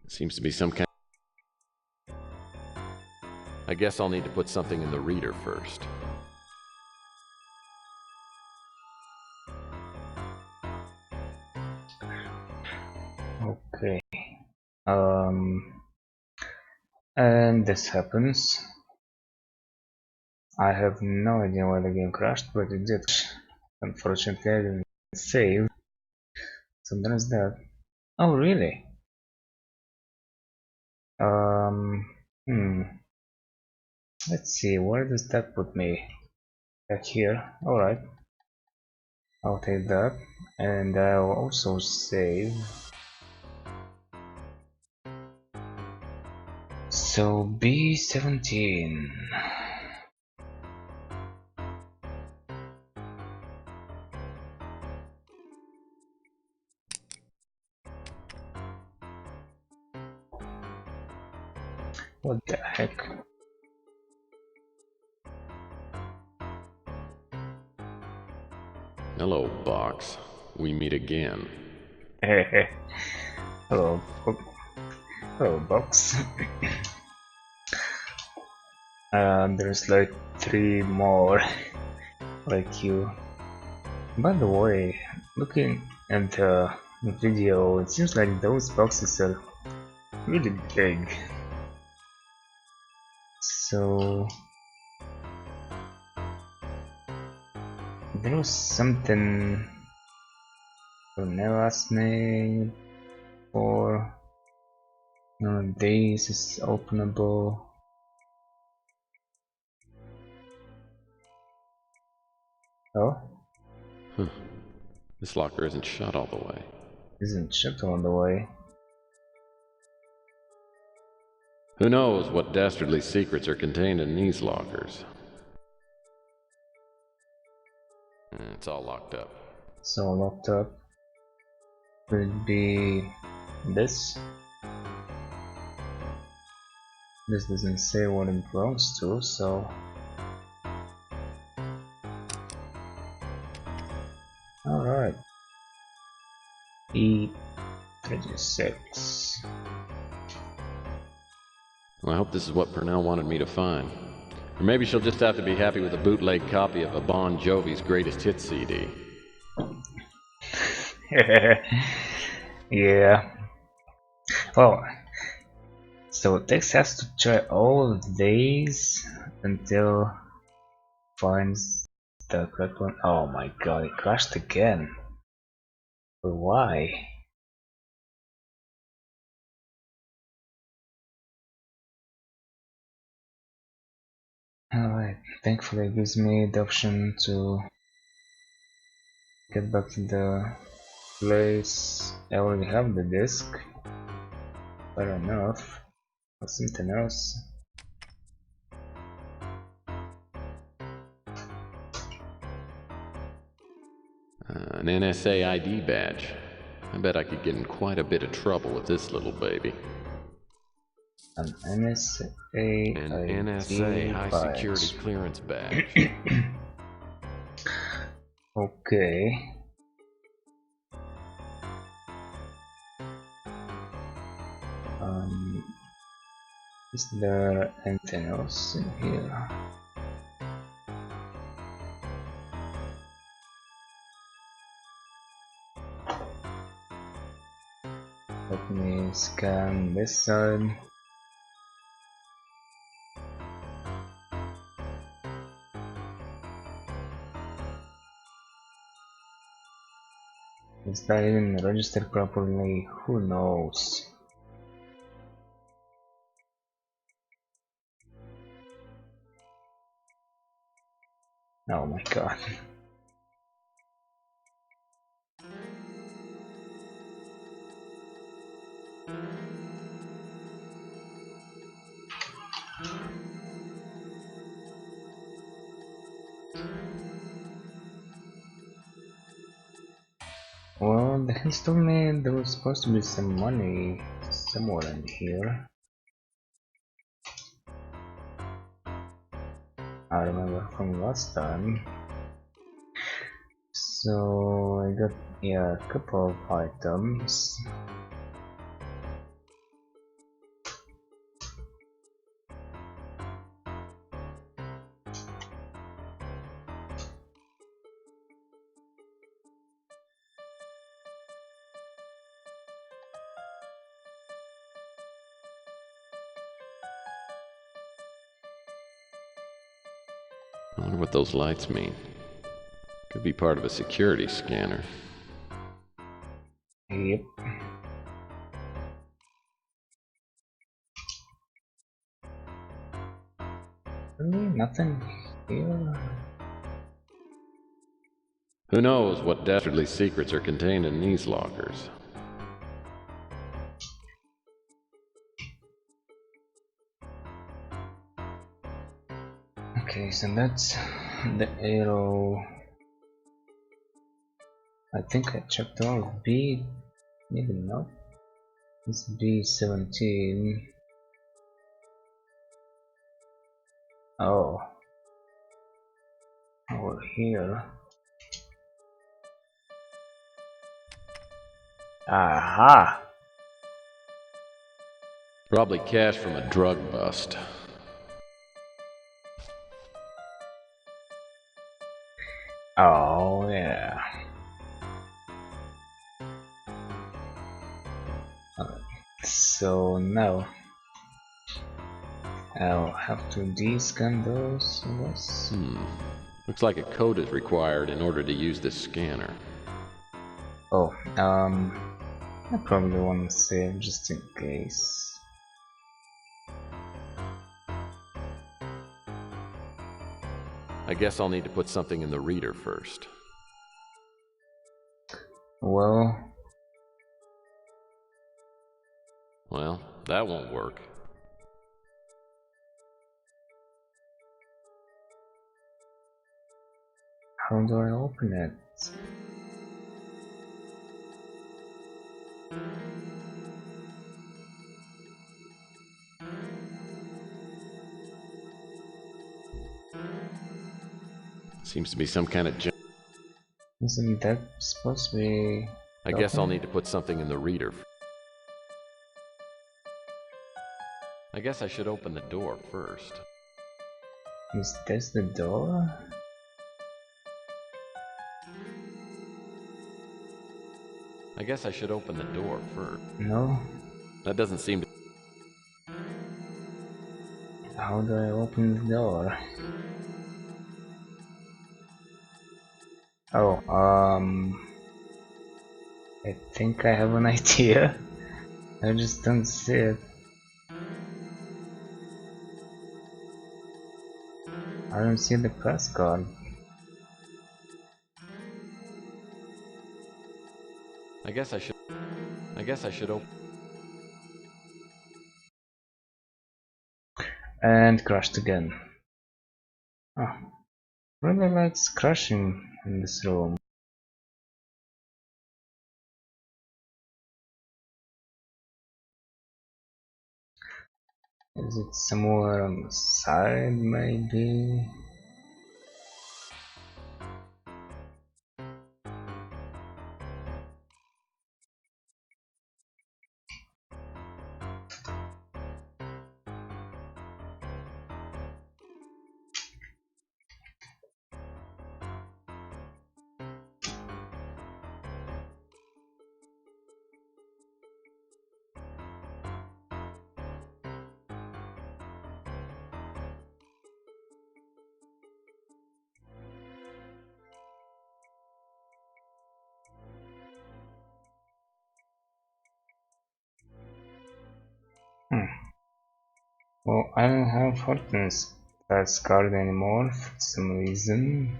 Seems to be some kind. I guess I'll need to put something in the reader first. Okay. And this happens. I have no idea why the game crashed, but it did. Unfortunately, I didn't save. So there's that. Oh, really? Let's see, where does that put me? Back here. Alright. I'll take that. And I'll also save. So B-17. What the heck? Hello, Box. We meet again. Hello, hello, box. There's like 3 more like you. By the way, looking at the video, it seems like those boxes are really big. So there was something you never asked me for. This is openable. Oh? This locker isn't shut all the way. Isn't shut all the way. Who knows what dastardly secrets are contained in these lockers? It's all locked up. It's all locked up. Could it be this? This doesn't say what it belongs to, so... Alright. E36. Well, I hope this is what Purnell wanted me to find. Or maybe she'll just have to be happy with a bootleg copy of a Bon Jovi's greatest hits CD. Yeah. Well, so Tex has to try all of these until finds the correct one. Oh my god, it crashed again. But why? Alright, thankfully it gives me the option to get back to the place. I already have the disc. Fair enough. Or something else. An NSA ID badge. I bet I could get in quite a bit of trouble with this little baby. An NSA An ID NSA high badge. security clearance badge. Okay. Is there anything else in here? Let me scan this side. Is that even registered properly? Who knows? Oh my god. Well, the hints told me there was supposed to be some money somewhere in here. I remember from last time. So I got, yeah, a couple of items. I wonder what those lights mean. Could be part of a security scanner. Yep. Really? Nothing here? Who knows what dastardly secrets are contained in these lockers? Okay, so that's the arrow. I think I checked all of B. Maybe not. It's B17. Oh. Over here. Aha! Probably cash from a drug bust. Oh, yeah. So now I'll have to descan those, I guess. Looks like a code is required in order to use this scanner. Oh, I probably want to save just in case. I guess I'll need to put something in the reader first. Well, that won't work. how do I open it? Seems to be some kind of Isn't that supposed to be... I guess I'll need to put something in the reader. I guess I should open the door first. Is this the door? I guess I should open the door first. No? That doesn't seem to... How do I open the door? Oh, I think I have an idea. I just don't see it. I don't see the press card. I guess I should open... And crashed again. Oh, really likes crashing in this room. Is it somewhere on the side, maybe? Well, I don't have Horton's press card anymore for some reason.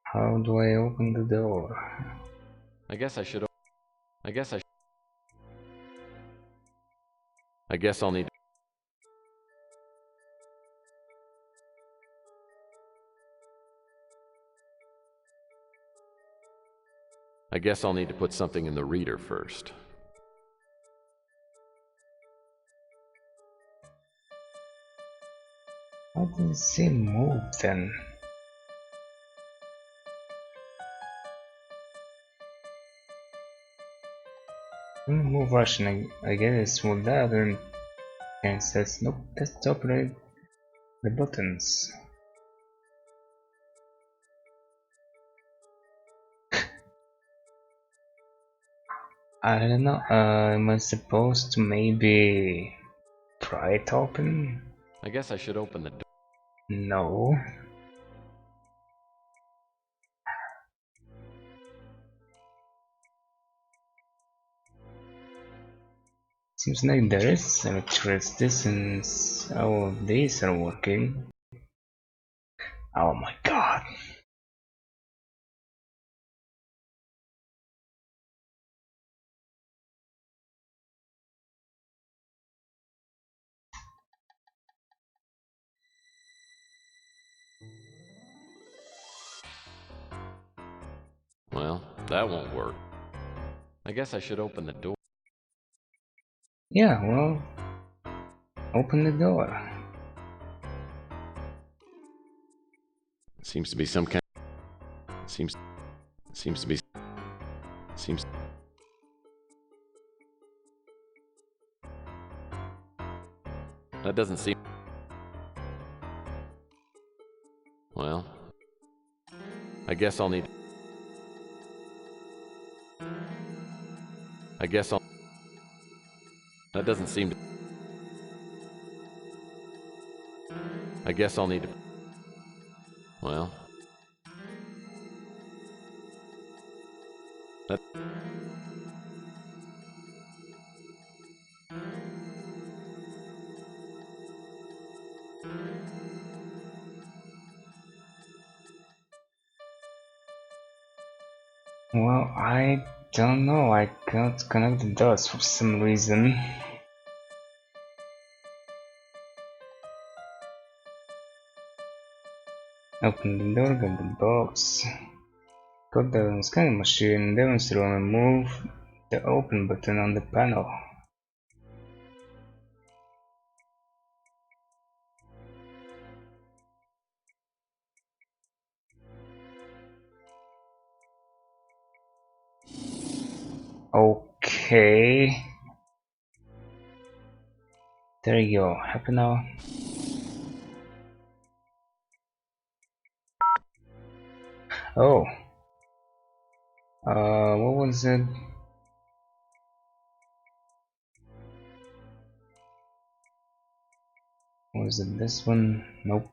How do I open the door? I guess I'll need... I guess I'll need to put something in the reader first. Why did it say move then? Move Russian, I guess with that, and it says nope, let's operate the buttons. I don't know, am I supposed to maybe pry it open? I guess I should open the door. No. Seems like there is electricity since all of these are working. Oh my god. Well, that won't work. I guess I should open the door. Yeah, well, open the door. Seems to be some kind... Seems to be... That doesn't seem... guess I'll need... That doesn't seem to... I guess I'll need to... Well... That... Well, I don't know, I can't connect the dots for some reason. Open the door, get the box. Got the scanning machine, demonstrate and move the open button on the panel. Okay. There you go. Happy now? Oh. What was it? Was it this one? Nope.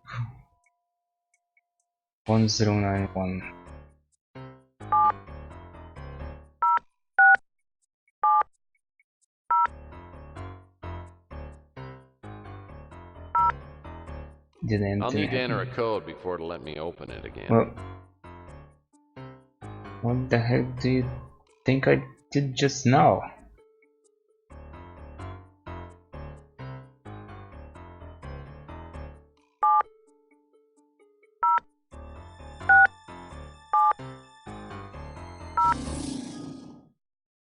1091. Didn't I'll need to enter a happen. code before it'll let me open it again. Well, what the heck do you think I did just now?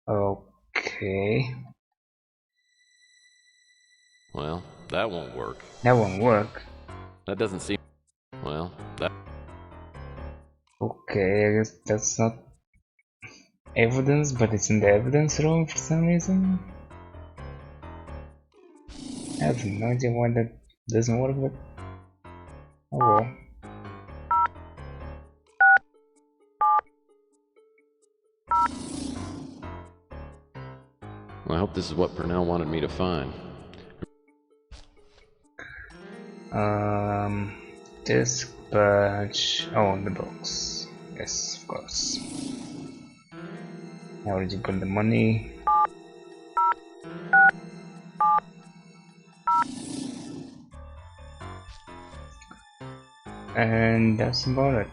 Okay. Well, that won't work. That won't work. That doesn't seem... Well, that... Okay, I guess that's not evidence, but it's in the evidence room for some reason. I have no idea why that doesn't work, but oh well. I hope this is what Purnell wanted me to find. Dispatch. Oh, the box. Yes, of course. I already got the money. And that's about it.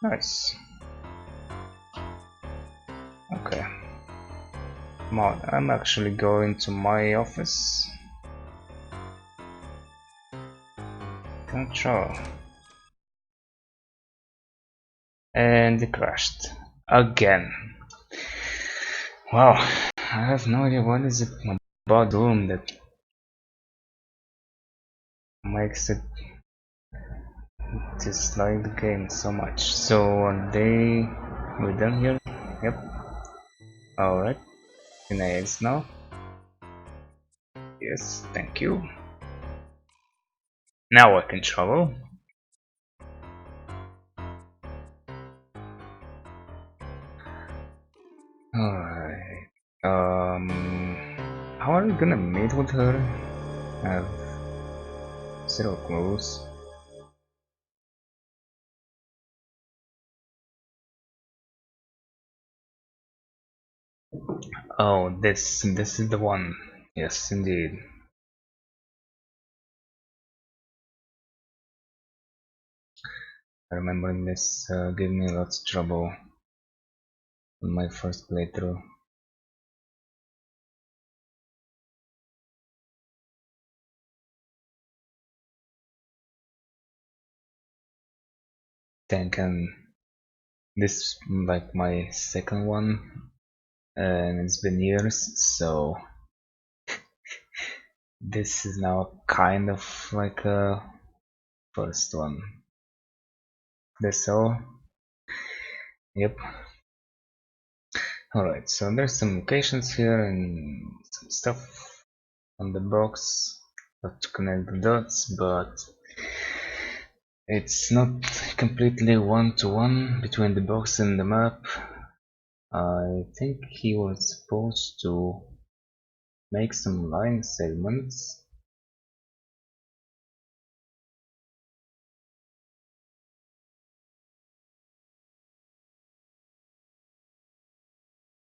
Nice. Okay. Come on, I'm actually going to my office. Control. And it crashed. Again. Wow. I have no idea what is it about the room that makes it dislike the game so much. So we're done here? Yep. Alright. Can I exit now? Yes, thank you. Now I can travel. Alright. How are we gonna meet with her? I have zero clues. Oh, this is the one. Yes, indeed. Remembering this gave me lots of trouble in my first playthrough. Think and this is like my second one, and it's been years, so this is now kind of like a first one. That's all. Yep. Alright, so there's some locations here and some stuff on the box. Have to connect the dots, but It's not completely one-to-one between the box and the map. I think he was supposed to make some line segments.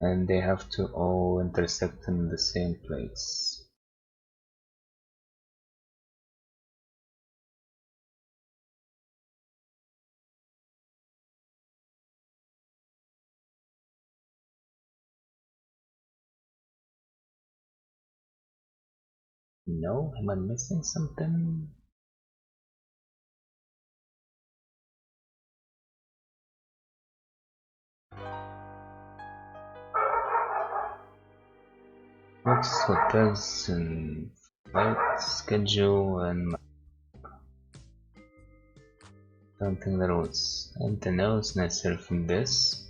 And they have to all intersect in the same place. No? Am I missing something? Books, hotels, and flight schedule, and I don't think there was anything else necessary from this.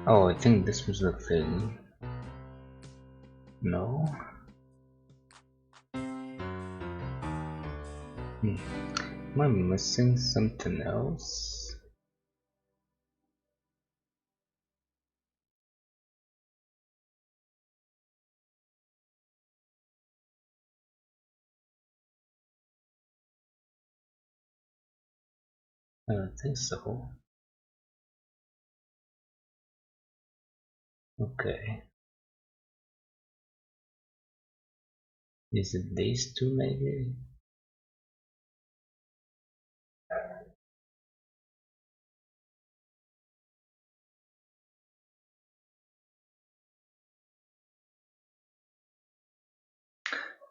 Oh, I think this was the thing. No? Am I missing something else? I don't think so. Okay. Is it these two maybe?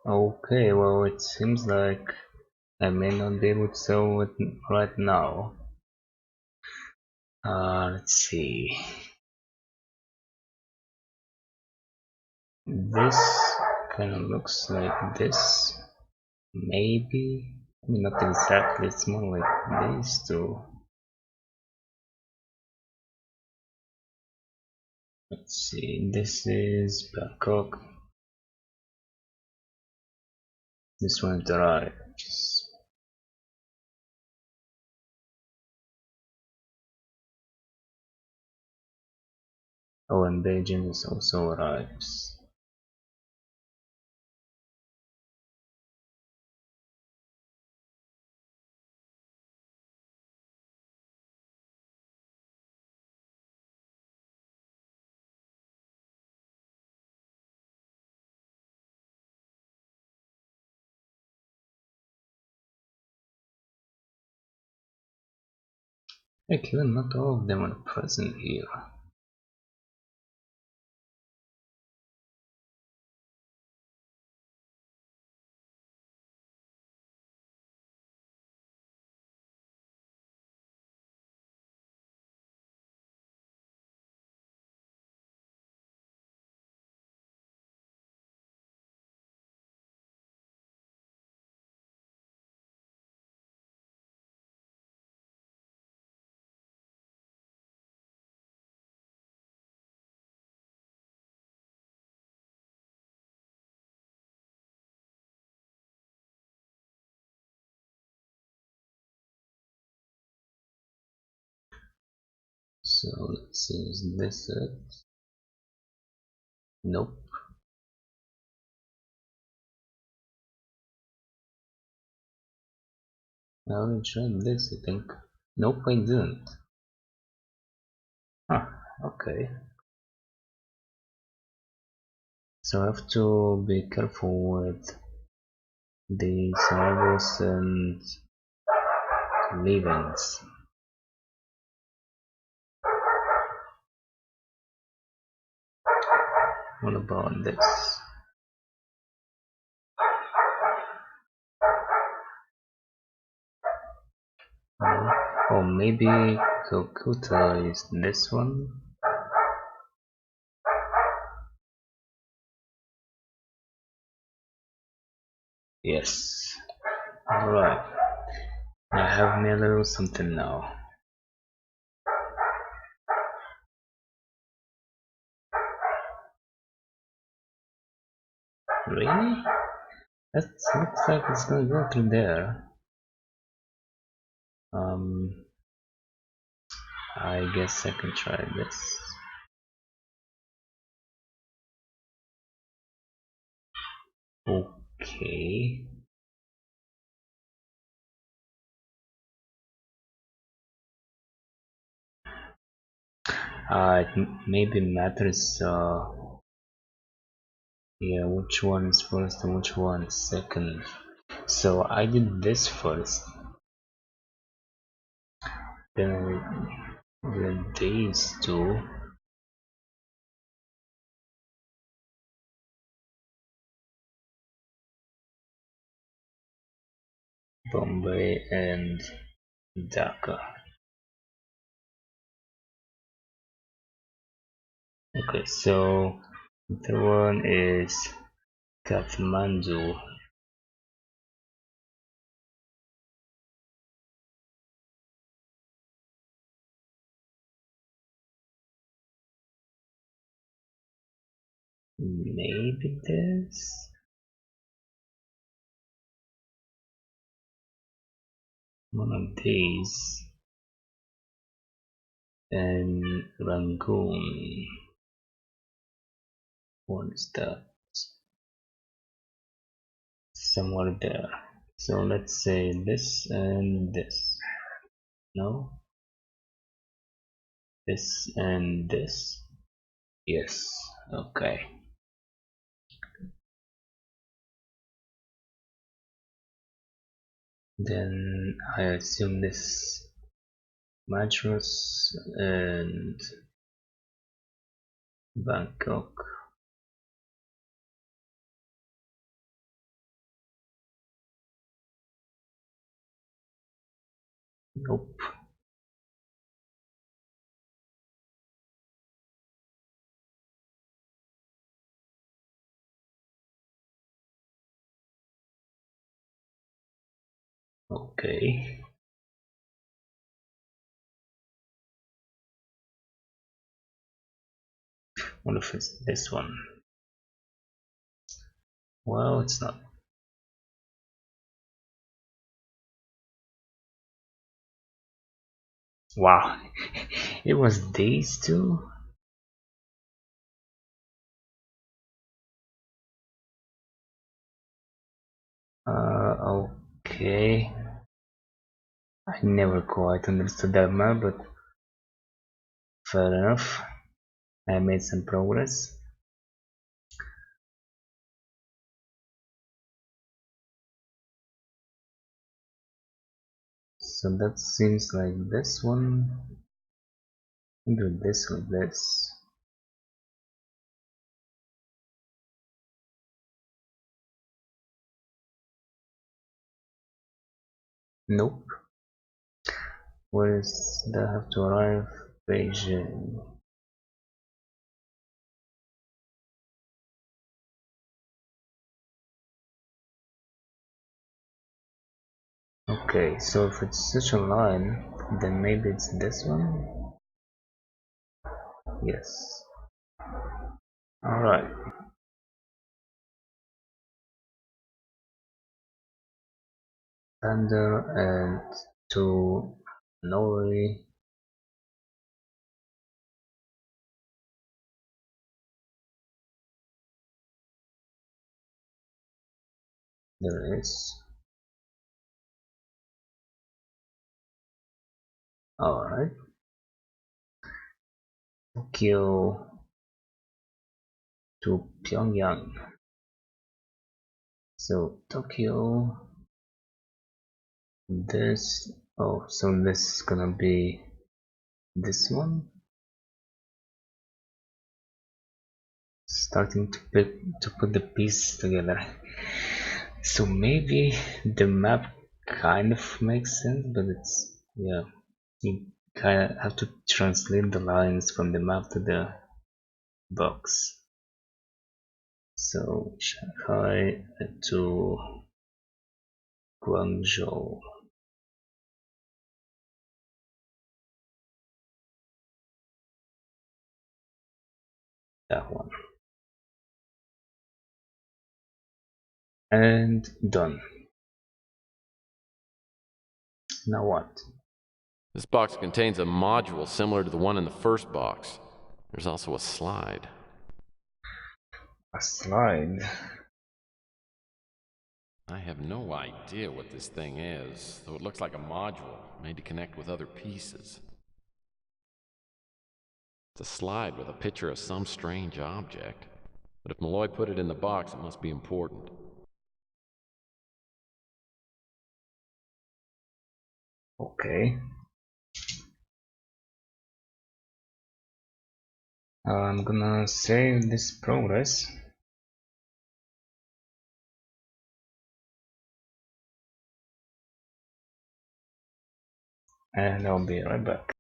Okay, well it seems like I may not be able to sell it right now. Let's see. This kind of looks like this. Maybe. I mean, not exactly, it's more like these two. Let's see, this is Bangkok. This one arrives. Oh, and Beijing is also arrives. Actually, not all of them are present here. So let's see, is this it? Nope. I already tried this, I think. Nope, I didn't. Huh, okay. So I have to be careful with the symbols and leavings. What about this? Or maybe Calcutta is this one? Yes. Alright. I have me a little something now. Really? That looks like it's gonna go through there. I guess I can try this. Okay. It maybe matters, yeah, which one is first and which one is second. So I did this first, then I did these two, Bombay and Dhaka. Okay, so the one is Kathmandu. Maybe this? One of these. And Rangoon. What is that? Somewhere there. So let's say this and this. No? This and this. Yes. Okay. Then I assume this Madras and Bangkok. Nope. Okay. What if it's this one? Well, it's not. Wow. It was these two? Okay. I never quite understood that map, but fair enough. I made some progress. So that seems like this one. Do this with this. Nope. Where does that have to arrive? Beijing. Okay, so if it's such a line, then maybe it's this one? Yes. Alright. Thunder and to Norway. There is. Alright. Tokyo to Pyongyang. So Tokyo, this Oh, so this is gonna be this one. Starting to put the pieces together. So maybe the map kind of makes sense, but it's, yeah, you kind of have to translate the lines from the map to the box. So Shanghai to Guangzhou. That one. And done. Now what? This box contains a module similar to the one in the first box. There's also a slide. A slide? I have no idea what this thing is, though it looks like a module made to connect with other pieces. It's a slide with a picture of some strange object. But if Malloy put it in the box, it must be important. Okay. I'm gonna save this progress. And I'll be right back.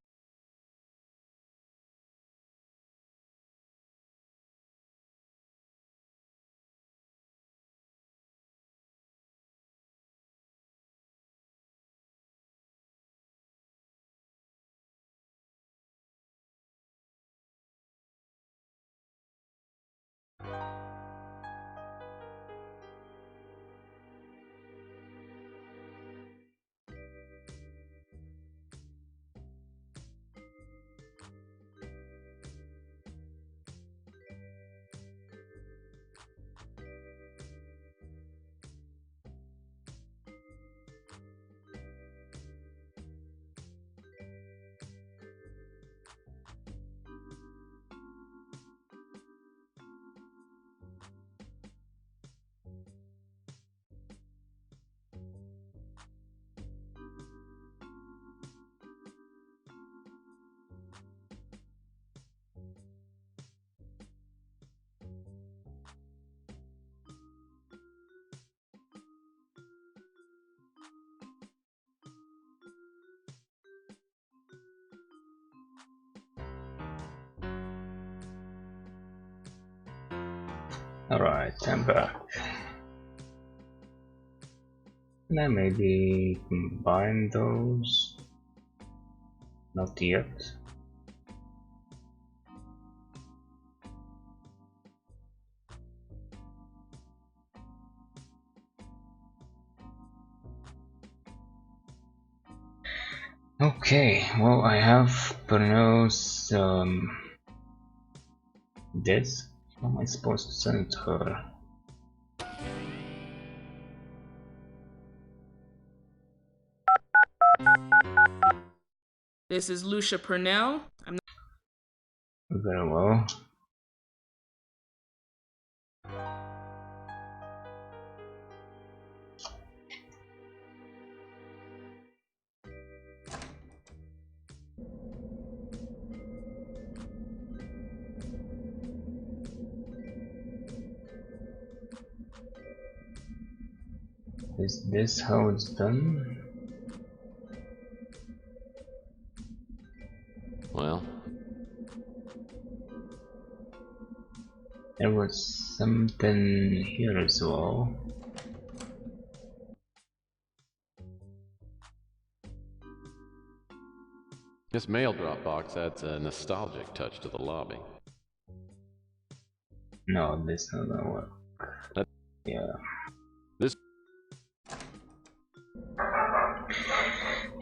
Alright, I'm back. Can I maybe combine those? Not yet. Okay, well, I have Bruno's disk. How am I supposed to send it to her? This is Lucia Purnell. Very well. Is this how it's done? Well, There was something here as well. this mail drop box adds a nostalgic touch to the lobby. No, this doesn't work. That- Yeah. This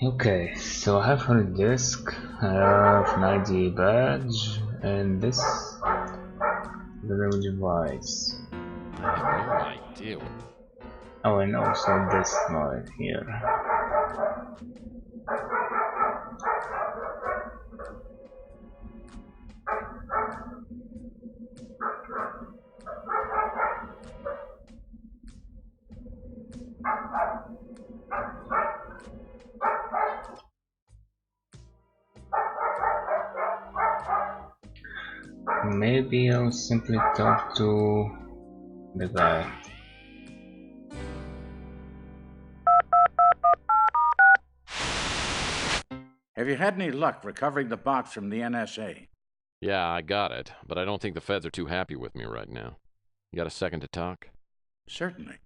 Okay, so I have her disk, I have an ID badge, and this little device. I have no idea. Oh, and also this slide here. maybe I'll simply talk to the guy. Have you had any luck recovering the box from the NSA? Yeah, I got it, but I don't think the feds are too happy with me right now. You got a second to talk? Certainly.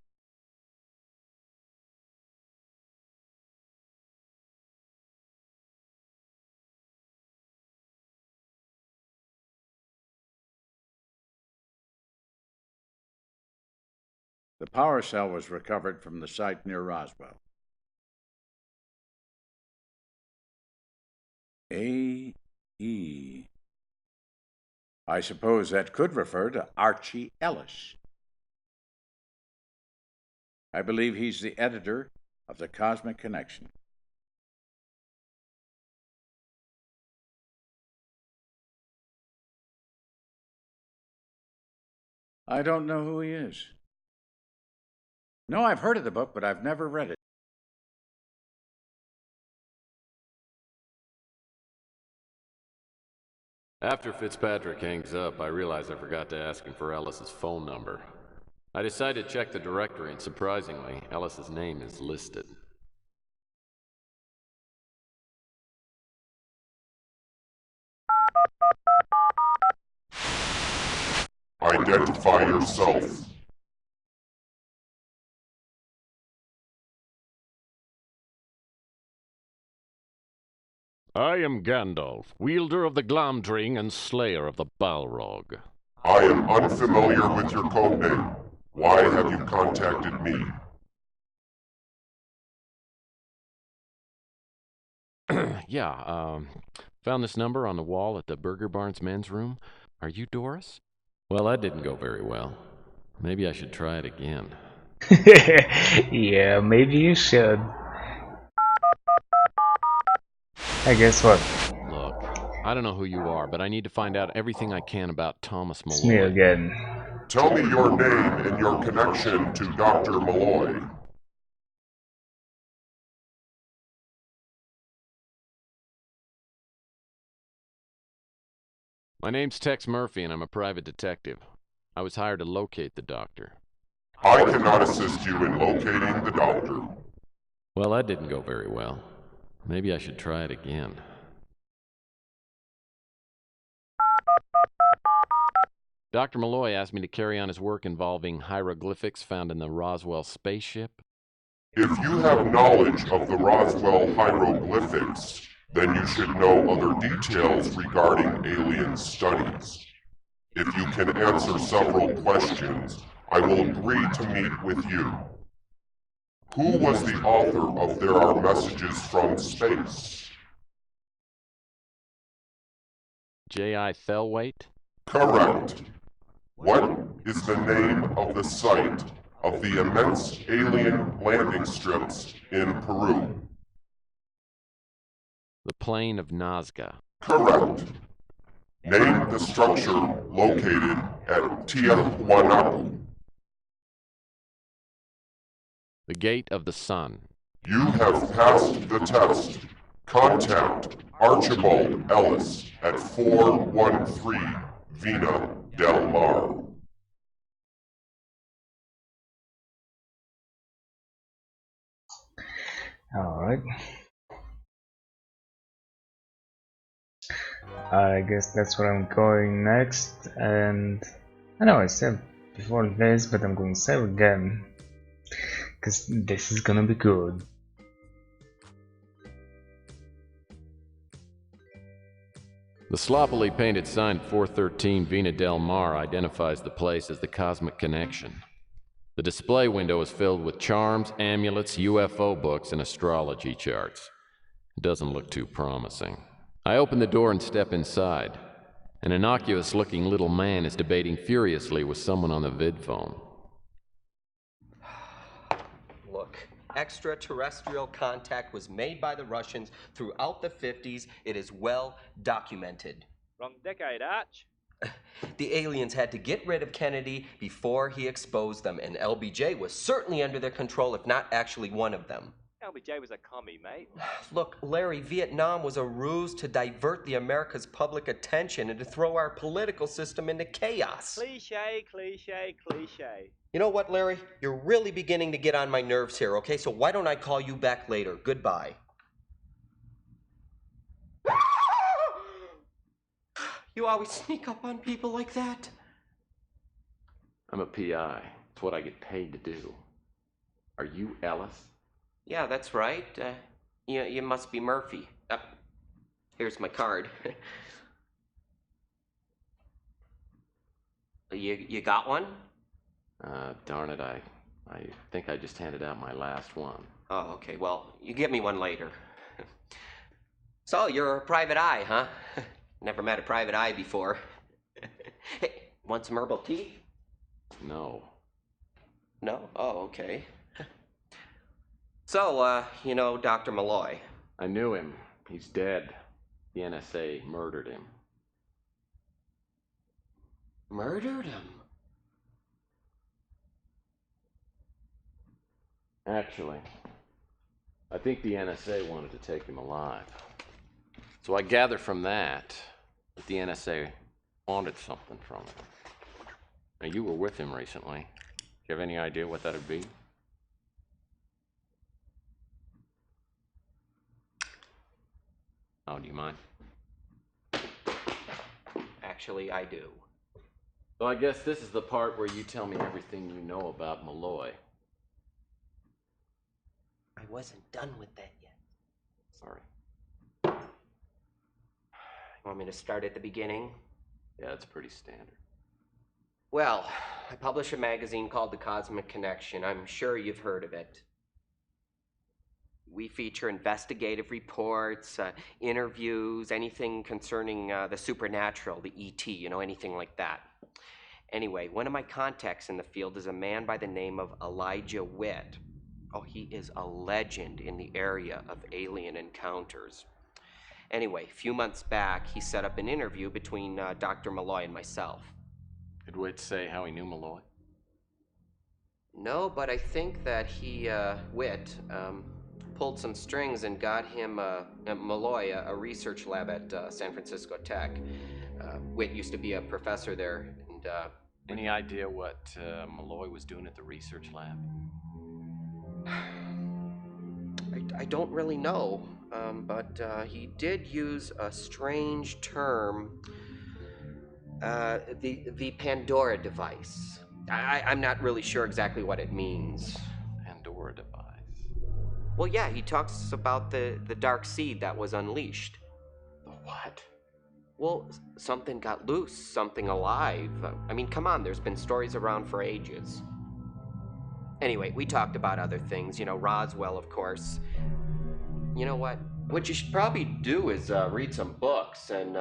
The power cell was recovered from the site near Roswell. A.E. I suppose that could refer to Archie Ellis. I believe he's the editor of the Cosmic Connection. I don't know who he is. No, I've heard of the book, but I've never read it. After Fitzpatrick hangs up, I realize I forgot to ask him for Ellis's phone number. I decide to check the directory, and surprisingly, Ellis's name is listed. Identify yourself. I am Gandalf, wielder of the Glamdring and slayer of the Balrog. I am unfamiliar with your codename. Why have you contacted me? Yeah, found this number on the wall at the Burger Barn's men's room. Are you Doris? Well, that didn't go very well. Maybe I should try it again. Yeah, maybe you should. I guess what? Look, I don't know who you are, but I need to find out everything I can about Thomas Malloy. It's me again. Tell me your name and your connection to Dr. Malloy. My name's Tex Murphy, and I'm a private detective. I was hired to locate the doctor. I cannot assist you in locating the doctor. Well, that didn't go very well. Maybe I should try it again. Dr. Malloy asked me to carry on his work involving hieroglyphics found in the Roswell spaceship. If you have knowledge of the Roswell hieroglyphics, then you should know other details regarding alien studies. If you can answer several questions, I will agree to meet with you. Who was the author of There Are Messages from Space? J.I. Thelwait? Correct. What is the name of the site of the immense alien landing strips in Peru? The Plain of Nazca. Correct. Name the structure located at Tiahuanaco. The Gate of the Sun. You have passed the test. Contact Archibald Ellis at 413 Vina Del Mar. Alright. I guess that's where I'm going next, and I know I said before this, but I'm going to save again, because this is gonna be good. The sloppily painted sign 413 Vina Del Mar identifies the place as the Cosmic Connection. The display window is filled with charms, amulets, UFO books, and astrology charts. It doesn't look too promising. I open the door and step inside. An innocuous-looking little man is debating furiously with someone on the vidphone. Look, extraterrestrial contact was made by the Russians throughout the 50s. It is well documented. Wrong decade, Arch. The aliens had to get rid of Kennedy before he exposed them, and LBJ was certainly under their control, if not actually one of them. LBJ was a commie, mate. Look, Larry, Vietnam was a ruse to divert the America's public attention and to throw our political system into chaos. Cliche, cliche, cliche. You know what, Larry? You're really beginning to get on my nerves here, okay? So why don't I call you back later? Goodbye. You always sneak up on people like that? I'm a PI. It's what I get paid to do. Are you Ellis? Yeah, that's right. You must be Murphy. Here's my card. You got one? Darn it, I think I just handed out my last one. Oh, okay. Well, you get me one later. So, you're a private eye, huh? Never met a private eye before. Hey, want some herbal tea? No. No? Oh, okay. So, you know Dr. Malloy? I knew him. He's dead. The NSA murdered him. Murdered him? Actually, I think the NSA wanted to take him alive. So I gather from that the NSA wanted something from him. Now, you were with him recently. Do you have any idea what that'd be? Oh, do you mind? Actually, I do. So I guess this is the part where you tell me everything you know about Malloy. I wasn't done with that yet. Sorry. You want me to start at the beginning? Yeah, it's pretty standard. Well, I publish a magazine called The Cosmic Connection. I'm sure you've heard of it. We feature investigative reports, interviews, anything concerning the supernatural, the ET, anything like that. Anyway, one of my contacts in the field is a man by the name of Elijah Witt. Oh, he is a legend in the area of alien encounters. Anyway, a few months back, he set up an interview between Dr. Malloy and myself. Did Witt say how he knew Malloy? No, but I think that he, Witt, pulled some strings and got him, Malloy, a research lab at San Francisco Tech. Witt used to be a professor there, and, Any idea what Malloy was doing at the research lab? I don't really know, but he did use a strange term, the Pandora device. I'm not really sure exactly what it means. Pandora device? Well, yeah, he talks about the dark seed that was unleashed. The what? Well, something got loose, something alive. I mean, come on, there's been stories around for ages. Anyway, we talked about other things, Roswell, of course. You know what? What you should probably do is read some books, and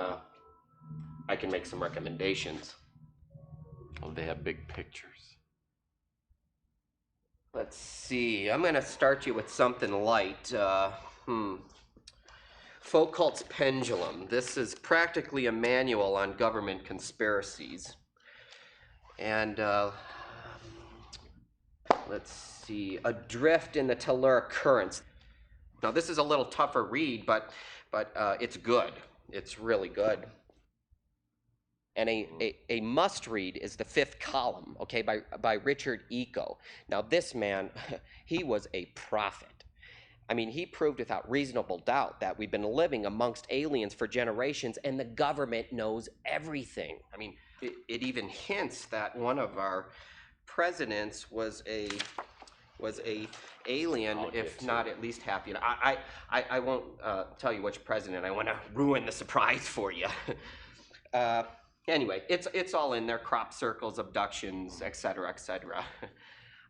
I can make some recommendations. Oh, they have big pictures. Let's see, I'm gonna start you with something light. Foucault's Pendulum. This is practically a manual on government conspiracies. And, let's see, Adrift in the Telluric Currents. Now, this is a little tougher read, but it's good. It's really good. And a must-read is The Fifth Column, okay, by Richard Eco. Now, this man, he was a prophet. I mean, he proved without reasonable doubt that we've been living amongst aliens for generations, and the government knows everything. I mean, it even hints that one of our presidents was a alien, if not at least half. I won't tell you which president. I want to ruin the surprise for you. Anyway, it's all in there: crop circles, abductions, etc., etc.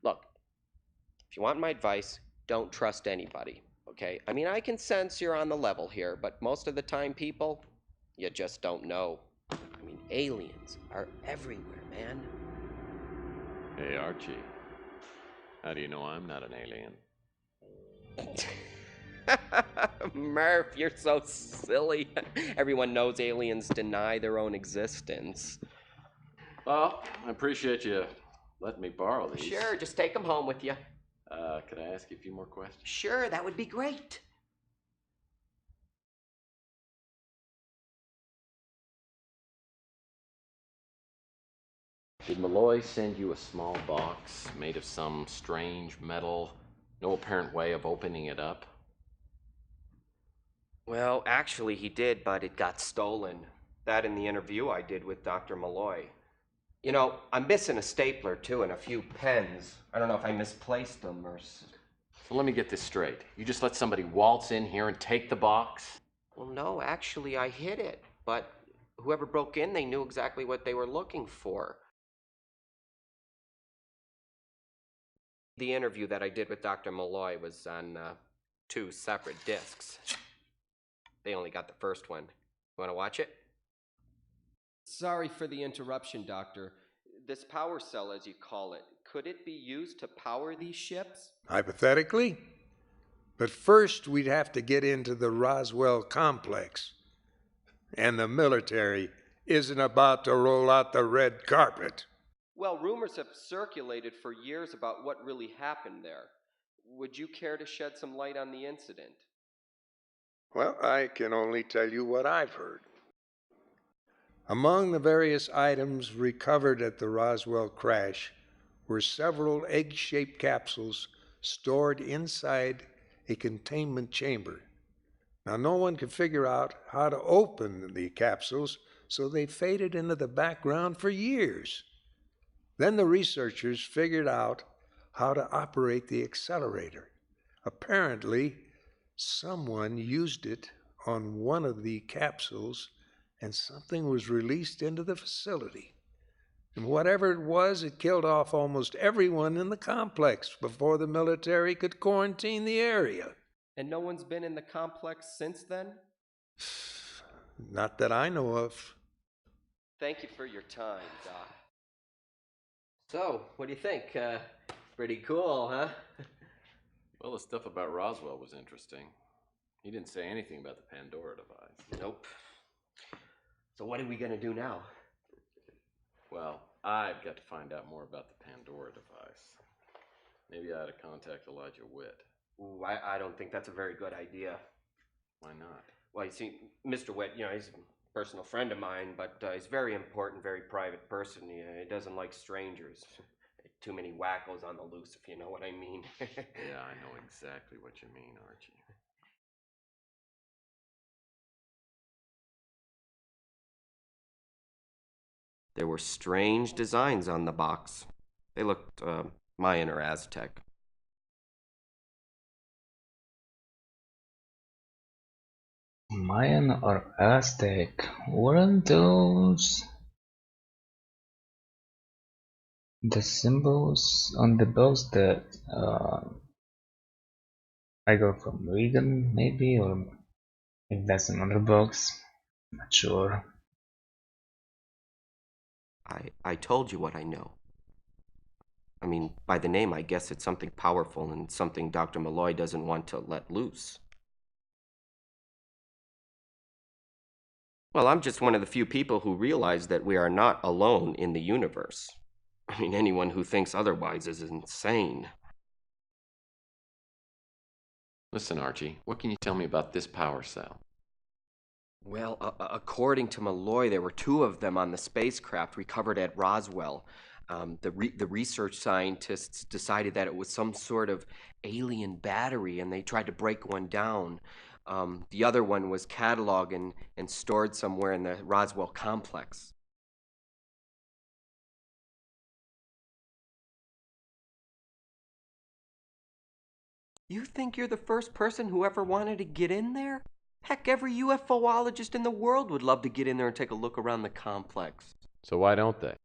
Look, if you want my advice, don't trust anybody. Okay? I mean, I can sense you're on the level here, but most of the time, people, you just don't know. I mean, aliens are everywhere, man. Hey, Archie. How do you know I'm not an alien? Murph, you're so silly. Everyone knows aliens deny their own existence. Well, I appreciate you letting me borrow these. Sure, just take them home with you. Could I ask you a few more questions? Sure, that would be great. Did Malloy send you a small box made of some strange metal? No apparent way of opening it up? Well, actually, he did, but it got stolen. That in the interview I did with Dr. Malloy. You know, I'm missing a stapler, too, and a few pens. I don't know if I misplaced them or... So let me get this straight. You just let somebody waltz in here and take the box? Well, no, actually, I hid it. But whoever broke in, they knew exactly what they were looking for. The interview that I did with Dr. Malloy was on 2 separate discs. They only got the first one. You want to watch it? Sorry for the interruption, Doctor. This power cell, as you call it, could it be used to power these ships? Hypothetically. But first, we'd have to get into the Roswell complex. And the military isn't about to roll out the red carpet. Well, rumors have circulated for years about what really happened there. Would you care to shed some light on the incident? Well, I can only tell you what I've heard. Among the various items recovered at the Roswell crash were several egg-shaped capsules stored inside a containment chamber. Now, no one could figure out how to open the capsules, so they faded into the background for years. Then the researchers figured out how to operate the accelerator. Apparently, someone used it on one of the capsules and something was released into the facility. And whatever it was, it killed off almost everyone in the complex before the military could quarantine the area. And no one's been in the complex since then? Not that I know of. Thank you for your time, Doc. So, what do you think? Pretty cool, huh? Well, the stuff about Roswell was interesting. He didn't say anything about the Pandora device. Nope. So what are we gonna do now? Well, I've got to find out more about the Pandora device. Maybe I ought to contact Elijah Witt. Ooh, I don't think that's a very good idea. Why not? Well, you see, Mr. Witt, he's a personal friend of mine, but he's very important, very private person. He doesn't like strangers. Too many wackos on the loose, if you know what I mean. Yeah, I know exactly what you mean, Archie. There were strange designs on the box. They looked Mayan or Aztec. Mayan or Aztec? Weren't those the symbols on the boats that I got from Regan, maybe? Or if that's another box? Not sure. I told you what I know. I mean, by the name, I guess it's something powerful and something Dr. Malloy doesn't want to let loose. Well, I'm just one of the few people who realize that we are not alone in the universe. I mean, anyone who thinks otherwise is insane. Listen, Archie, what can you tell me about this power cell? Well, according to Malloy, there were 2 of them on the spacecraft recovered at Roswell. The research scientists decided that it was some sort of alien battery, and they tried to break one down. The other one was cataloged and stored somewhere in the Roswell complex. You think you're the first person who ever wanted to get in there? Heck, every UFOologist in the world would love to get in there and take a look around the complex. So why don't they?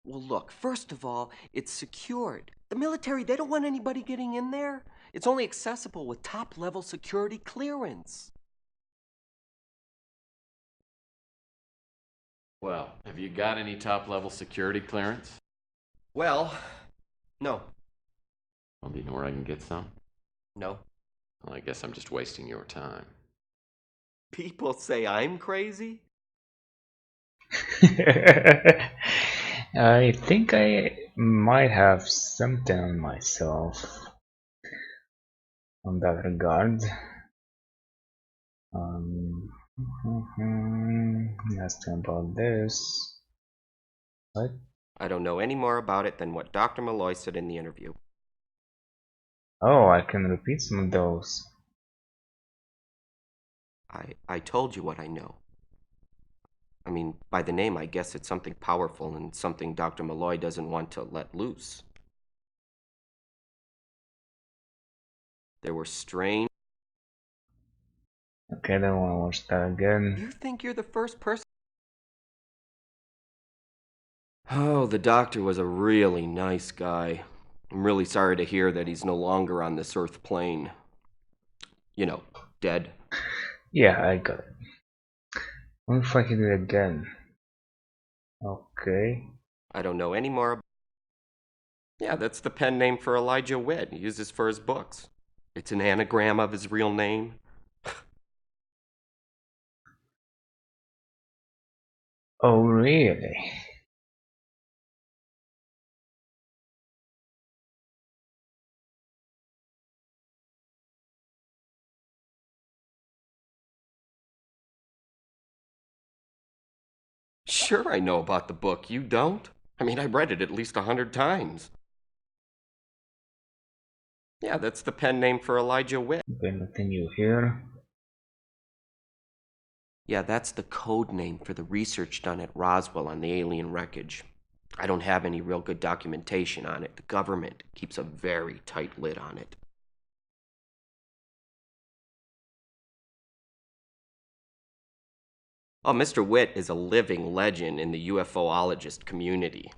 Well, look, first of all, it's secured. The military, they don't want anybody getting in there. It's only accessible with top-level security clearance. Well, have you got any top-level security clearance? Well, no. Well, do you know where I can get some? No. Well, I guess I'm just wasting your time. People say I'm crazy? I think I might have something myself. on that regard. Ask him about this. What? I don't know any more about it than what Dr. Malloy said in the interview. Oh, I can repeat some of those. I told you what I know. I mean, by the name, I guess it's something powerful and something Dr. Malloy doesn't want to let loose. There were strange... Okay, then we'll watch that again. You think you're the first person? Oh, the doctor was a really nice guy. I'm really sorry to hear that he's no longer on this Earth plane. You know, dead. Yeah, I got it. What if I hit it again? Okay. I don't know any more. Yeah, that's the pen name for Elijah Witt. He uses for his books. It's an anagram of his real name. Oh, really? Sure, I know about the book. You don't? I mean, I read it at least 100 times. Yeah, that's the pen name for Elijah Witt. Okay, nothing new here. Yeah, that's the code name for the research done at Roswell on the alien wreckage. I don't have any real good documentation on it. The government keeps a very tight lid on it. Oh, Mr. Witt is a living legend in the UFOologist community.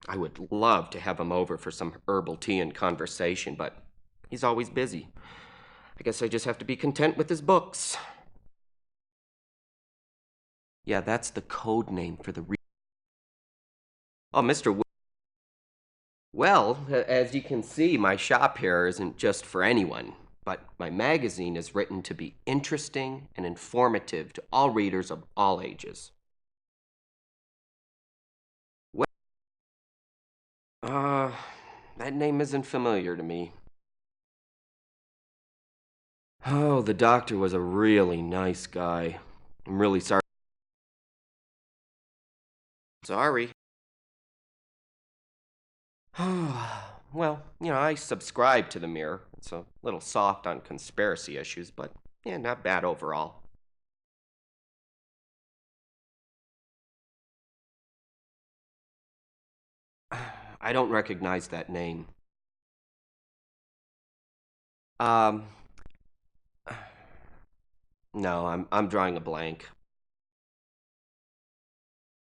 I would love to have him over for some herbal tea and conversation, but he's always busy. I guess I just have to be content with his books. Yeah, that's the code name for the Oh, Mr. Well, as you can see, my shop here isn't just for anyone, but my magazine is written to be interesting and informative to all readers of all ages. Well, that name isn't familiar to me. Oh, the doctor was a really nice guy. I'm really sorry. Sorry. Well, you know, I subscribe to the Mirror. It's a little soft on conspiracy issues, but yeah, not bad overall. I don't recognize that name. Um, no, I'm drawing a blank.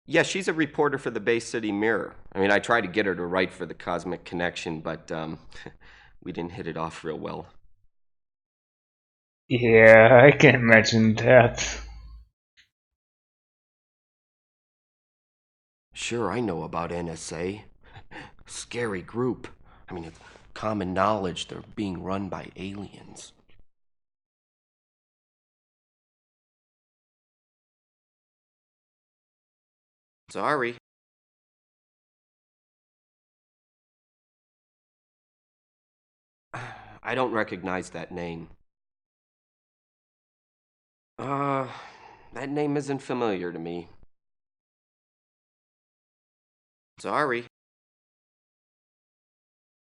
Yeah, she's a reporter for the Bay City Mirror. I mean, I tried to get her to write for the Cosmic Connection, but we didn't hit it off real well. Yeah, I can imagine that. Sure, I know about NSA. Scary group. I mean, it's common knowledge they're being run by aliens. Sorry. I don't recognize that name. That name isn't familiar to me. Sorry.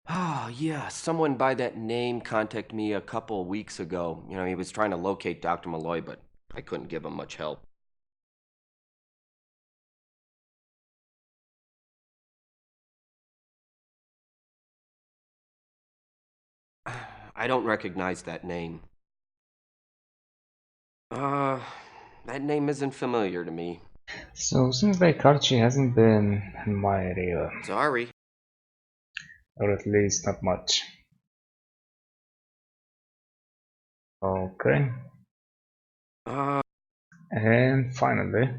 Oh, yeah, someone by that name contacted me a couple of weeks ago. You know, he was trying to locate Dr. Malloy, but I couldn't give him much help. I don't recognize that name. That name isn't familiar to me. So, seems like Archie hasn't been in my area. Sorry. Or at least not much. Okay. And finally.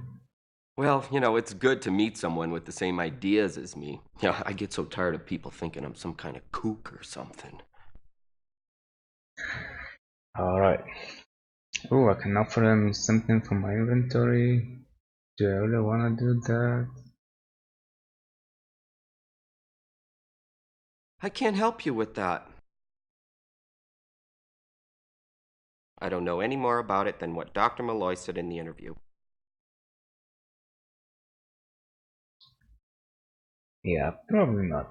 Well, you know, it's good to meet someone with the same ideas as me. You know, I get so tired of people thinking I'm some kind of kook or something. Alright. Oh, I can offer him something from my inventory. Do I really want to do that? I can't help you with that. I don't know any more about it than what Dr. Malloy said in the interview. Yeah, probably not.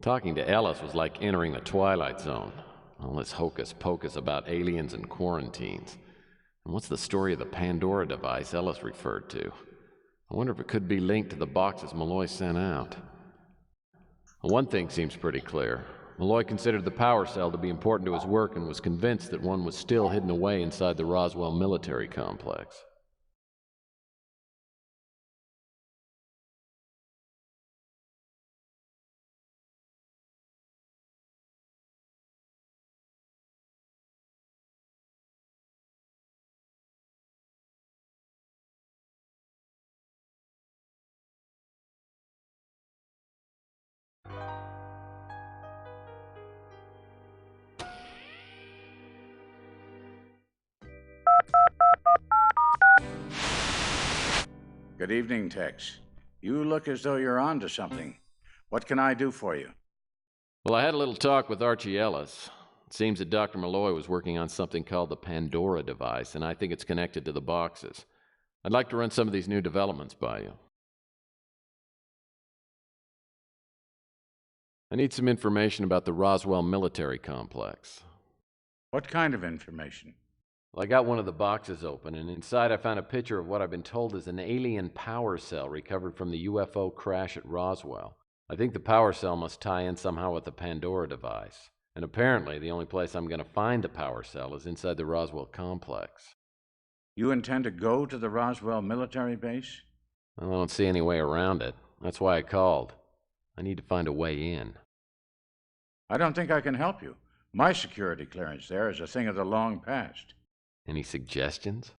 Talking to Ellis was like entering the Twilight Zone. All this hocus pocus about aliens and quarantines. And what's the story of the Pandora device Ellis referred to? I wonder if it could be linked to the boxes Malloy sent out. One thing seems pretty clear. Malloy considered the power cell to be important to his work and was convinced that one was still hidden away inside the Roswell military complex. Good evening, Tex. You look as though you're on to something. What can I do for you? Well, I had a little talk with Archie Ellis. It seems that Dr. Malloy was working on something called the Pandora device, and I think it's connected to the boxes. I'd like to run some of these new developments by you. I need some information about the Roswell military complex. What kind of information? Well, I got one of the boxes open, and inside I found a picture of what I've been told is an alien power cell recovered from the UFO crash at Roswell. I think the power cell must tie in somehow with the Pandora device. And apparently, the only place I'm going to find the power cell is inside the Roswell complex. You intend to go to the Roswell military base? Well, I don't see any way around it. That's why I called. I need to find a way in. I don't think I can help you. My security clearance there is a thing of the long past. Any suggestions?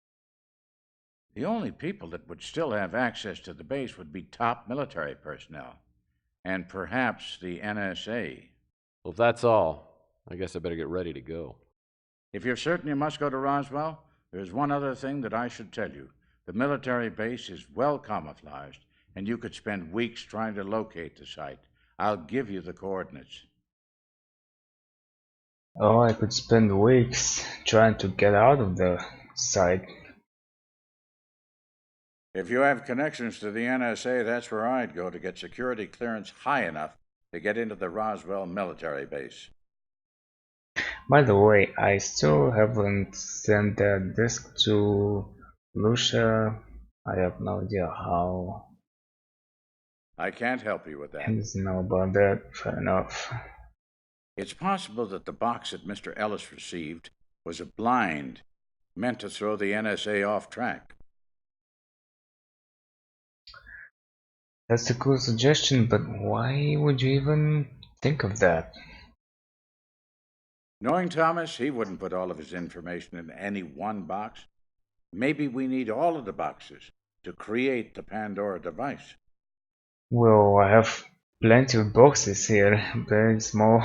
The only people that would still have access to the base would be top military personnel. And perhaps the NSA. Well, if that's all, I guess I better get ready to go. If you're certain you must go to Roswell, there's one other thing that I should tell you. The military base is well camouflaged, and you could spend weeks trying to locate the site. I'll give you the coordinates. Oh, I could spend weeks trying to get out of the site. If you have connections to the NSA, that's where I'd go to get security clearance high enough to get into the Roswell military base. By the way, I still haven't sent that disk to Lucia. I have no idea how. I can't help you with that. He doesn't know about that. Fair enough. It's possible that the box that Mr. Ellis received was a blind, meant to throw the NSA off track. That's a cool suggestion, but why would you even think of that? Knowing Thomas, he wouldn't put all of his information in any one box. Maybe we need all of the boxes to create the Pandora device. Well, I have plenty of boxes here, very small.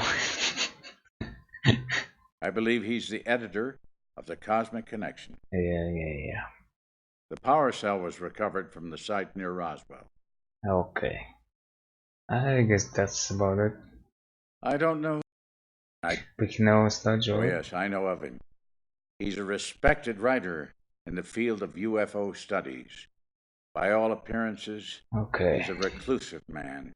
I believe he's the editor of the Cosmic Connection. Yeah. The power cell was recovered from the site near Roswell. Okay. I guess that's about it. I don't know. Big nose, not Joe. Oh, yes, I know of him. He's a respected writer in the field of UFO studies. By all appearances, Okay. he's a reclusive man.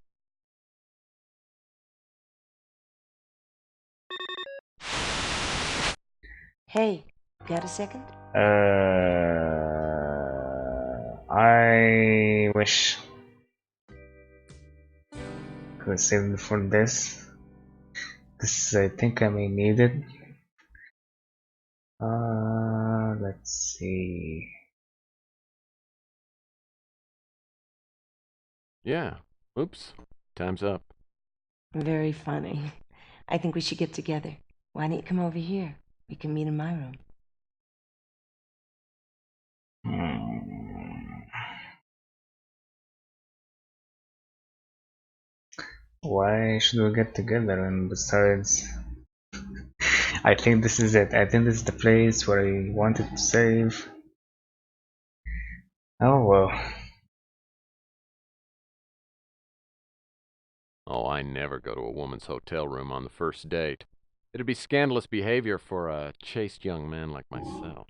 Hey, got a second? I wish I could save it for this. Because I think I may need it. Let's see. Yeah. Oops. Time's up. Very funny. I think we should get together. Why don't you come over here? We can meet in my room. Why should we get together? And besides, I think this is it. I think this is the place where I wanted to save. Oh well. Oh, I never go to a woman's hotel room on the first date. It'd be scandalous behavior for a chaste young man like myself.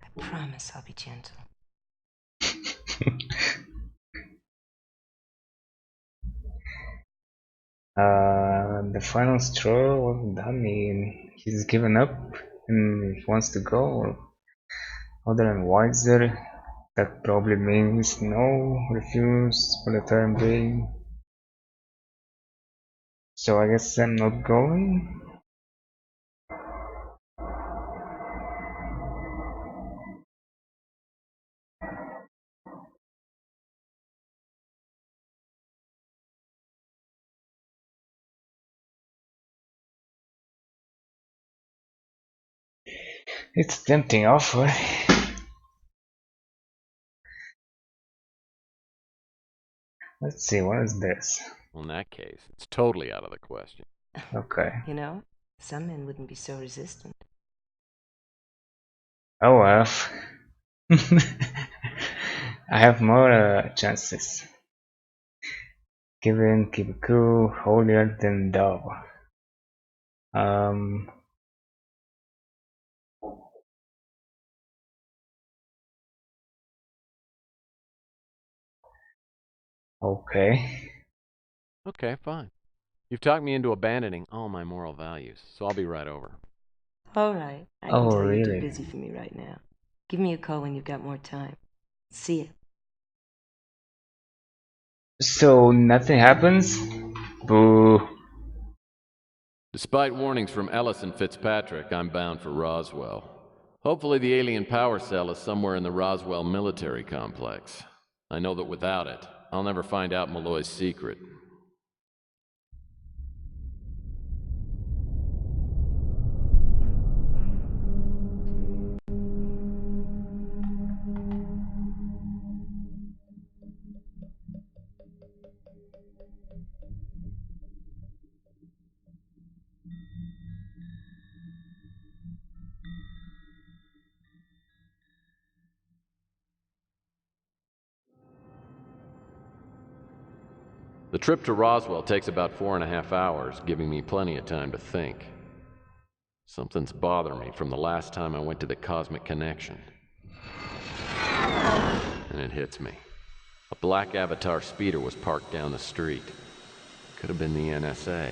I promise I'll be gentle. The final straw, well, I mean, he's given up and he wants to go, or other and wiser. That probably means no, refuse for the time being. So I guess I'm not going. It's a tempting offer. Let's see, what is this? Well, in that case, it's totally out of the question. Okay. You know, some men wouldn't be so resistant. Oh well. I have more chances. Give in, keep it cool, holier than thou. Um. Okay. Okay, fine. You've talked me into abandoning all my moral values, so I'll be right over. All right. I Oh, can tell you're too really? busy for me right now. Give me a call when you've got more time. See ya. So nothing happens? Boo. Despite warnings from Ellis and Fitzpatrick, I'm bound for Roswell. Hopefully the alien power cell is somewhere in the Roswell military complex. I know that without it, I'll never find out Malloy's secret. The trip to Roswell takes about 4.5 hours, giving me plenty of time to think. Something's bothering me from the last time I went to the Cosmic Connection. And it hits me. A black Avatar speeder was parked down the street. Could have been the NSA.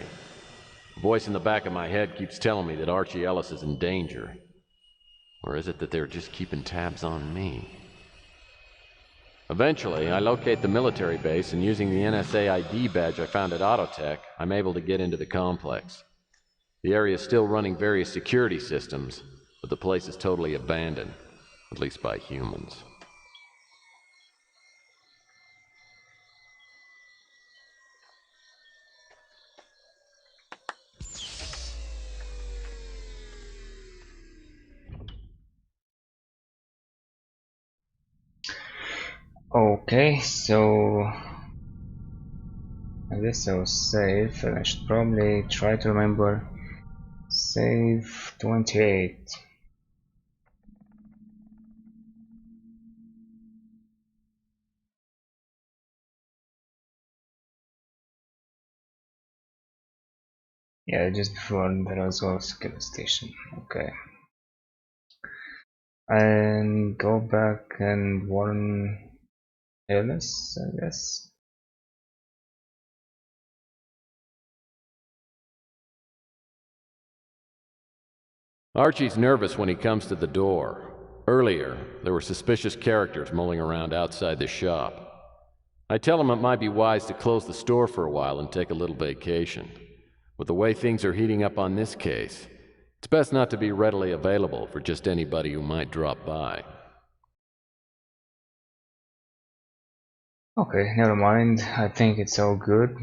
A voice in the back of my head keeps telling me that Archie Ellis is in danger. Or is it that they're just keeping tabs on me? Eventually, I locate the military base, and using the NSA ID badge I found at Autotech, I'm able to get into the complex. The area is still running various security systems, but the place is totally abandoned, at least by humans. Okay, so I guess I'll save, and I should probably try to remember. Save 28. Yeah, just before the Roswell security station. Okay. And go back and warn Ellis, I guess. Archie's nervous when he comes to the door. Earlier, there were suspicious characters mulling around outside the shop. I tell him it might be wise to close the store for a while and take a little vacation. With the way things are heating up on this case, it's best not to be readily available for just anybody who might drop by. Okay, never mind. I think it's all good.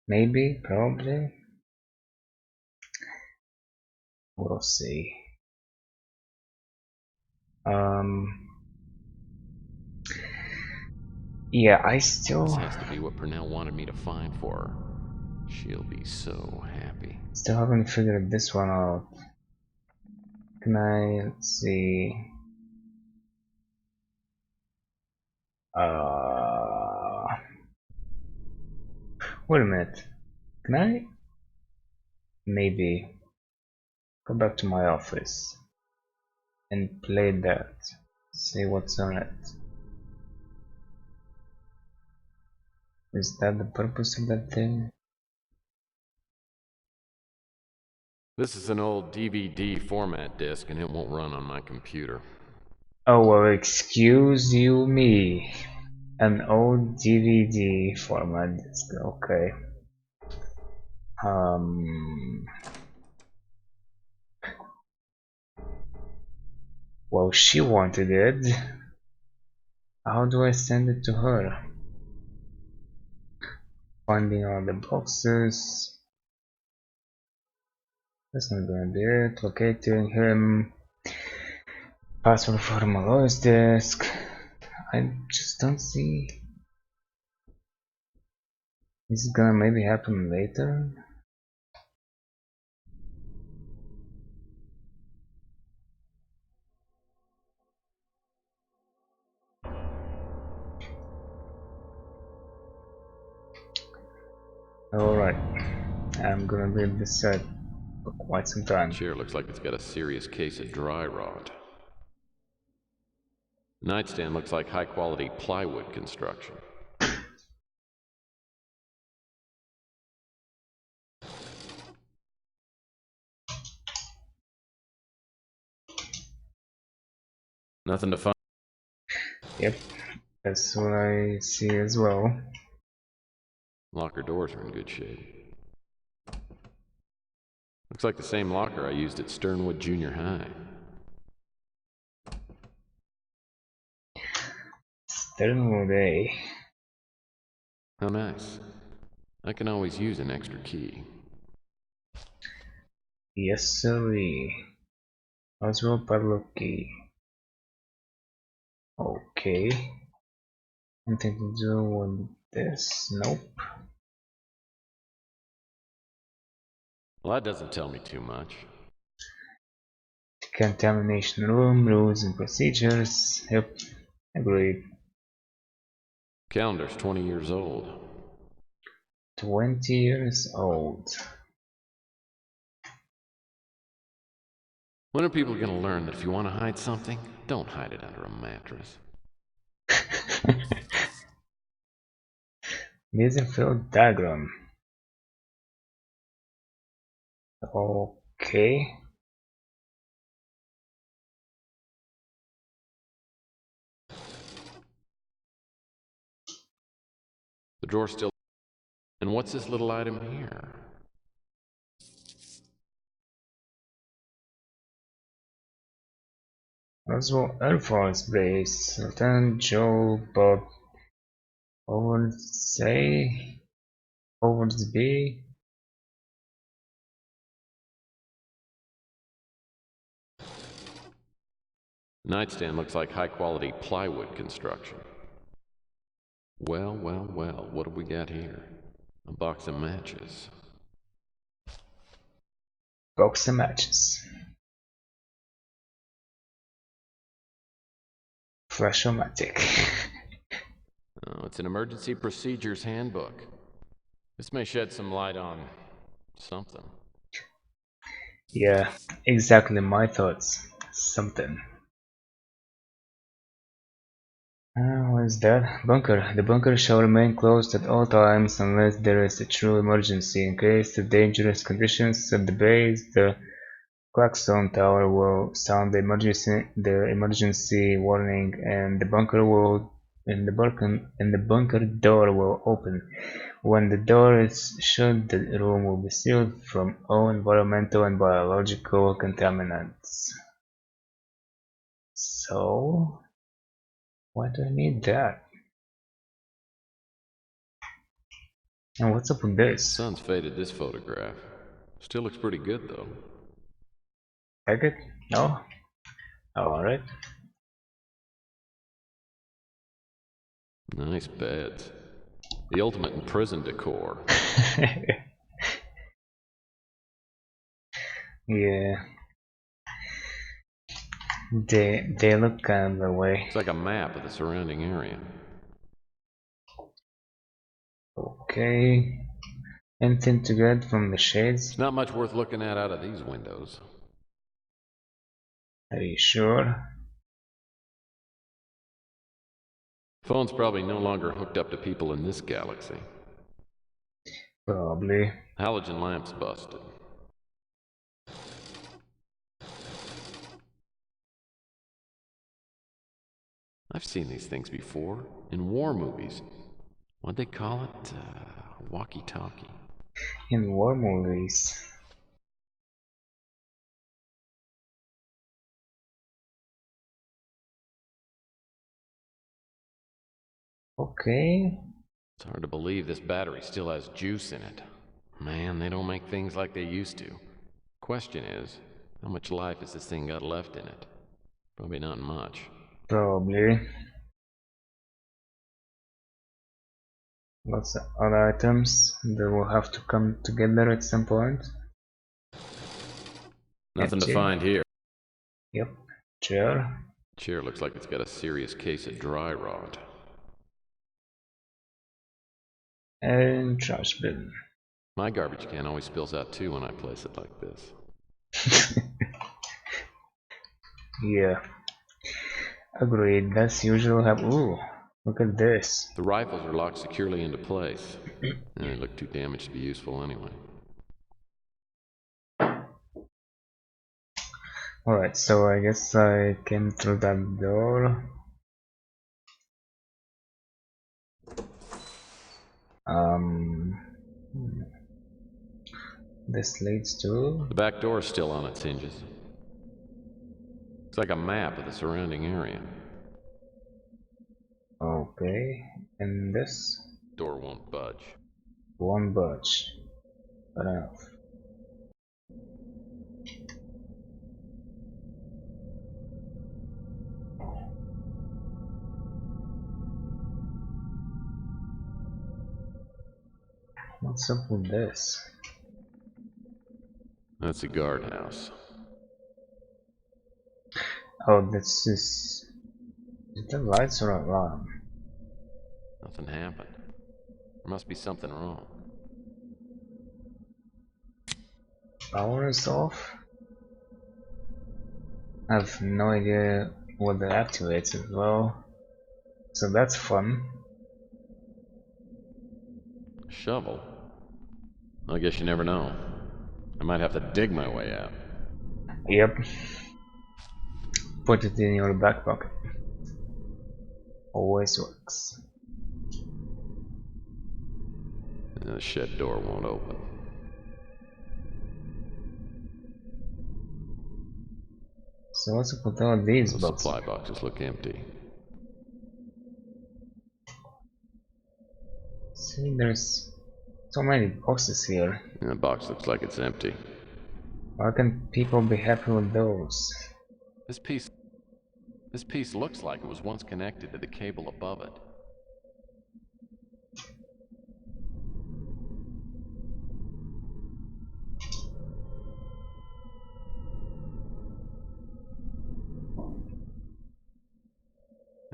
Maybe, probably. We'll see. Yeah, I still This has to be what Purnell wanted me to find for her. She'll be so happy. haven't figured this one out. Can I, let's see. Wait a minute. Can I? Maybe. Go back to my office and play that. See what's on it. Is that the purpose of that thing? This is an old DVD format disc, and it won't run on my computer. Oh, well, excuse you me. An old DVD format disc, okay. Well, she wanted it. How do I send it to her? Finding all the boxes. That's not gonna be it. Locating him. Password for my lowest disk. I just don't see. This is gonna maybe happen later. Alright, I'm gonna be in this set for quite some time. Chair looks like it's got a serious case of dry rot. Nightstand looks like high-quality plywood construction. Nothing to find. Yep, that's what I see as well. Locker doors are in good shape. Looks like the same locker I used at Sternwood Junior High. Sternwood, eh? How nice. I can always use an extra key. Yes, sirree. Oswald padlock key. Okay. Anything to do with this? Nope. Well, that doesn't tell me too much. Contamination room, rules and procedures. Yep, agreed. Calendar's 20 years old. 20 years old. When are people gonna learn that if you want to hide something, don't hide it under a mattress? Laser field diagram. Okay. The drawer's still. And what's this little item here? Oswald Air Force Base. Lieutenant Joe Bob Oversby. Nightstand looks like high-quality plywood construction. Well, well, well, what have we got here? A box of matches. Box of matches. Flash-o-matic. Oh, it's an emergency procedures handbook. This may shed some light on something. Yeah, exactly my thoughts. Something. What is that? Bunker. The bunker shall remain closed at all times unless there is a true emergency. In case of dangerous conditions at the base, the Claxon Tower will sound the emergency warning, and the bunker door will open. When the door is shut, the room will be sealed from all environmental and biological contaminants. So, why do I need that? And what's up with this? Sun's faded this photograph. Still looks pretty good though. Take it? No? Oh, alright. Nice beds. The ultimate in prison decor. Yeah. They look kind of the way. It's like a map of the surrounding area. Okay. Anything to get from the shades? Not much worth looking at out of these windows. Are you sure? Phone's probably no longer hooked up to people in this galaxy. Probably. Halogen lamp's busted. I've seen these things before, in war movies. What'd they call it? Walkie-talkie. In war movies. Okay. It's hard to believe this battery still has juice in it. Man, they don't make things like they used to. Question is, how much life has this thing got left in it? Probably not much. Probably. Lots of other items that will have to come together at some point. Nothing to Empty. find here. Yep. Chair. Chair looks like it's got a serious case of dry rot. And trash bin. My garbage can always spills out too when I place it like this. Yeah. Agreed. That's usually how. Ooh, look at this. The rifles are locked securely into place. And they look too damaged to be useful anyway. Alright, so I guess I came through that door. This leads to... The back door is still on its hinges. It's like a map of the surrounding area. Okay, and this? Door won't budge. Won't budge. Fair enough. What's up with this? That's a guardhouse. Oh, this is... Is the lights or alarm? Nothing happened. There must be something wrong. Power is off? I have no idea what that activates as well. So that's fun. Shovel? I guess you never know. I might have to dig my way out. Yep. Put it in your back pocket. Always works. The shed door won't open. So what's up with all these The boxes? supply boxes look empty. See, there's so many boxes here. And the box looks like it's empty. Why can people be happy with those? This piece looks like it was once connected to the cable above it.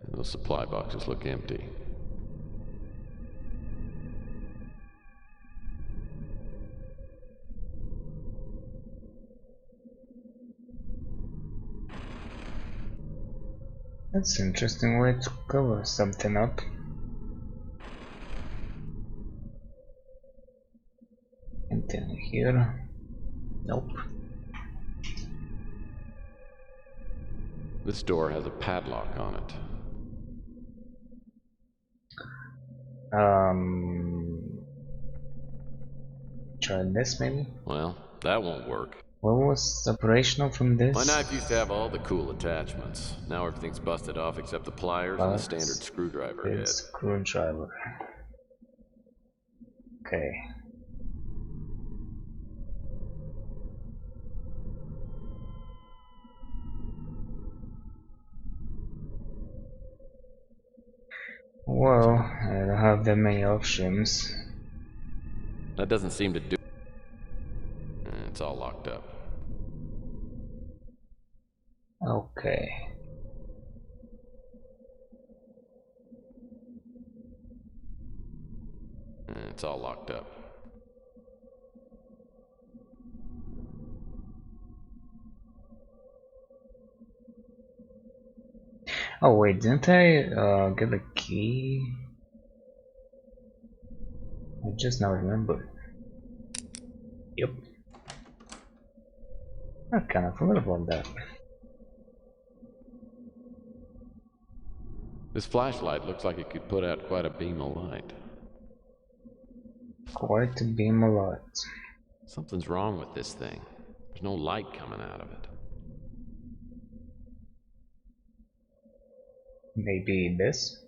And those supply boxes look empty. That's an interesting way to cover something up. Anything here? Nope. This door has a padlock on it. Try this maybe? Well, that won't work. What was operational from this? My knife used to have all the cool attachments. Now everything's busted off except the pliers and the standard screwdriver head. Screwdriver. Okay. Well, I don't have that many options. That doesn't seem to do. It's all locked up. Okay. It's all locked up. Oh wait, didn't I get a key? I just now remember. Yep. I kind of forgot about that. This flashlight looks like it could put out quite a beam of light. Quite a beam of light. Something's wrong with this thing. There's no light coming out of it. Maybe this?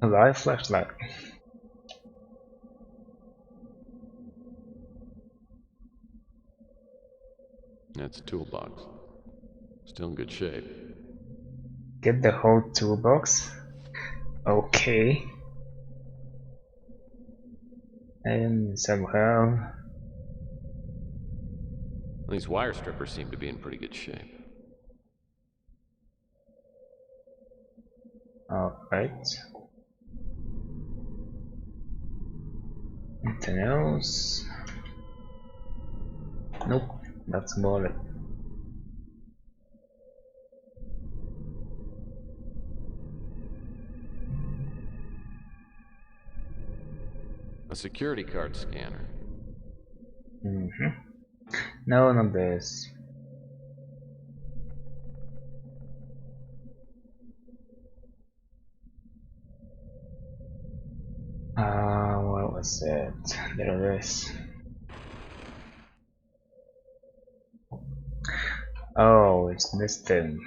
A live flashlight. That's a toolbox. Still in good shape. Get the whole toolbox? Okay. And somehow... These wire strippers seem to be in pretty good shape. Alright. Anything else? Nope, that's about it. A security card scanner. No, not this. What was it? There it is. Oh, it's this thing.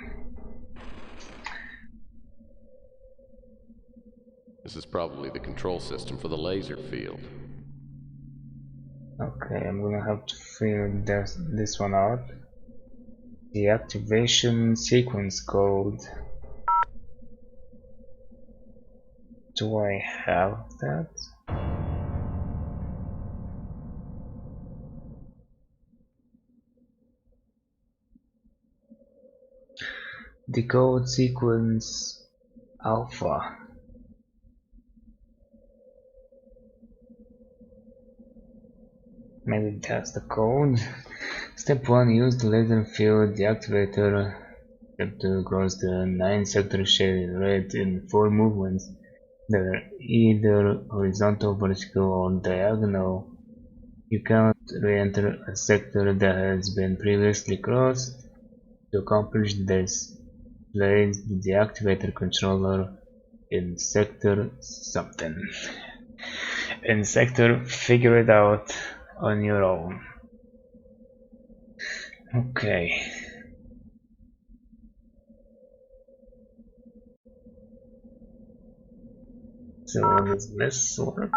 This is probably the control system for the laser field. Okay, I'm gonna have to figure this one out. The activation sequence code. Do I have that? Decode sequence alpha. Maybe that's the code. Step 1, use the laser field deactivator. Step 2, cross the 9 sector shaded red in 4 movements that are either horizontal, vertical, or diagonal. You cannot re-enter a sector that has been previously crossed. To accomplish this, place the deactivator controller in sector something. In sector, figure it out on your own. Okay. So does this work?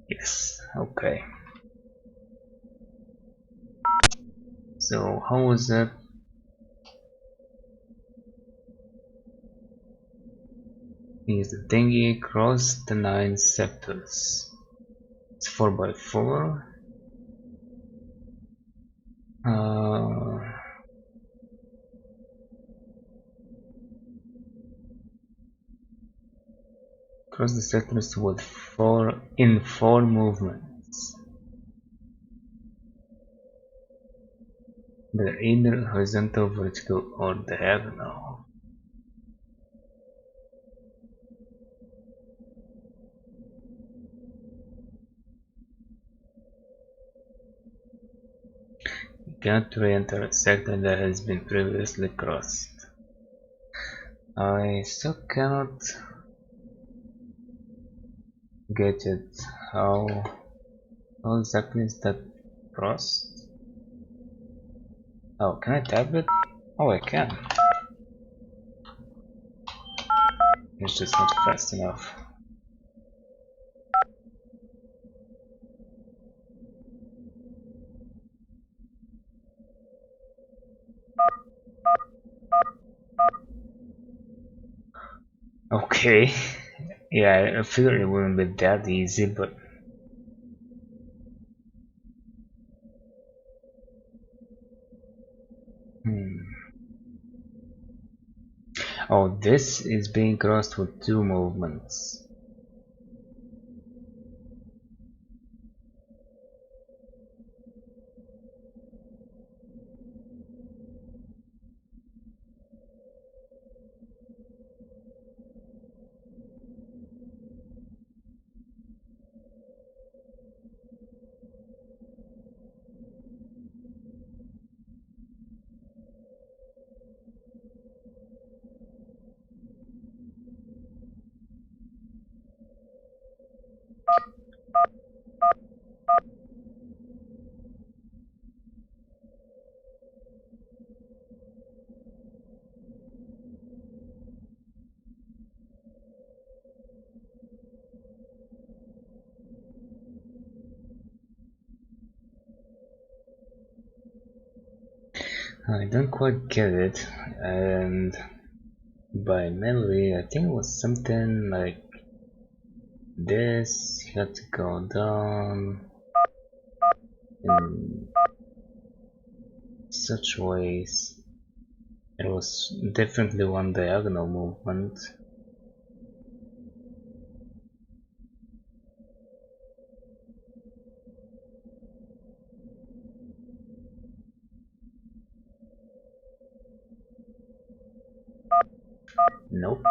Yes, okay. So how was that? Use the thingy across the 9 sectors. It's 4x4. Cross the sectors with 4 movements. They're either horizontal, vertical, or diagonal. You can't re-enter a sector that has been previously crossed. I still cannot get it. How exactly is that crossed? Oh, can I tap it? Oh, I can. It's just not fast enough. Okay. Yeah, I figured it wouldn't be that easy, but oh, this is being crossed with 2 movements. I don't quite get it, and by memory I think it was something like this. You had to go down in such ways. It was definitely one diagonal movement. Nope.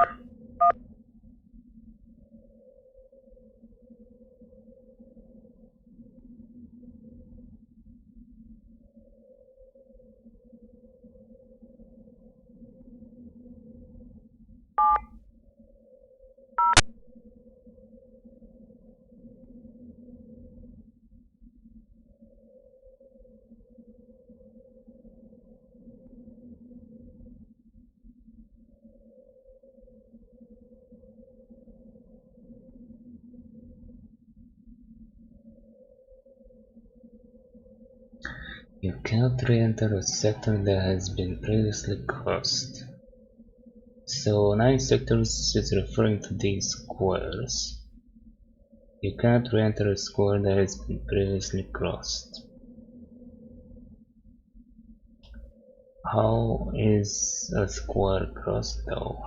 You cannot re-enter a sector that has been previously crossed. So 9 sectors is referring to these squares. You cannot re-enter a square that has been previously crossed. How is a square crossed though?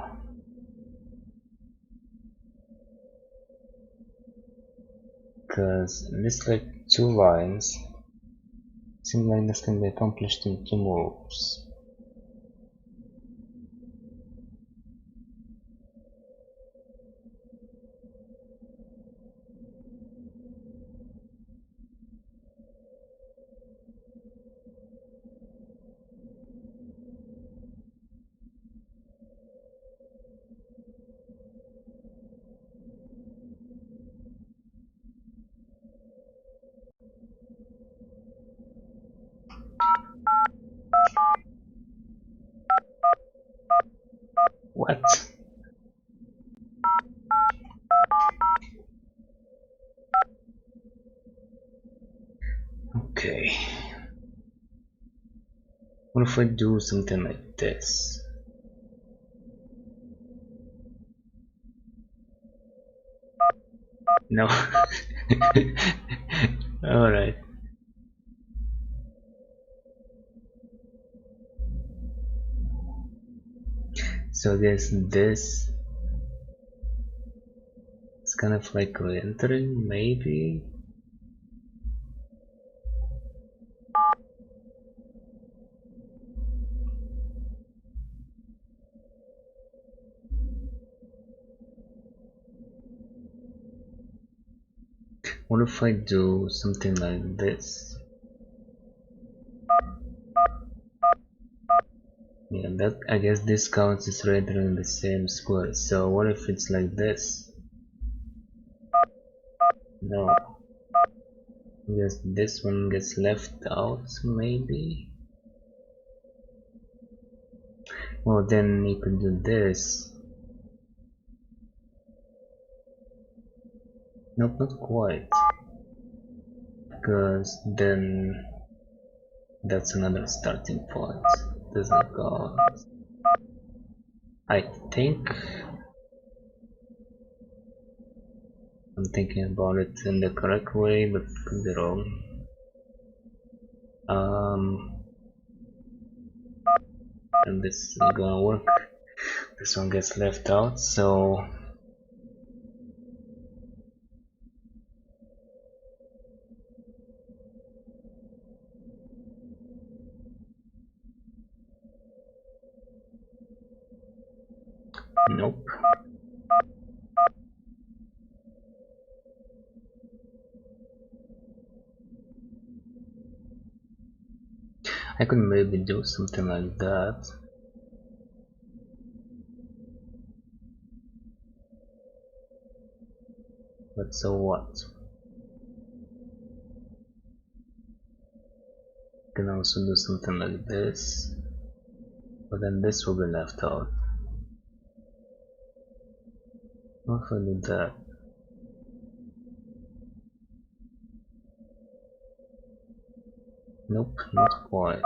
Because this like 2 lines. Seems like this can be accomplished in 2 moves. What? Okay. What if I do something like this? No. Alright. So I guess this is kind of like re-entering, maybe? What if I do something like this? Yeah, that I guess this counts as re-entering the same square. So what if it's like this? No. I guess this one gets left out, maybe? Well, then you could do this. Nope, not quite. Because then that's another starting point. Doesn't go. I think I'm thinking about it in the correct way, but could be wrong. And this is gonna work. This one gets left out, so nope. I could maybe do something like that. But so what? I can also do something like this. But then this will be left out. What if I do that? Nope, not quite.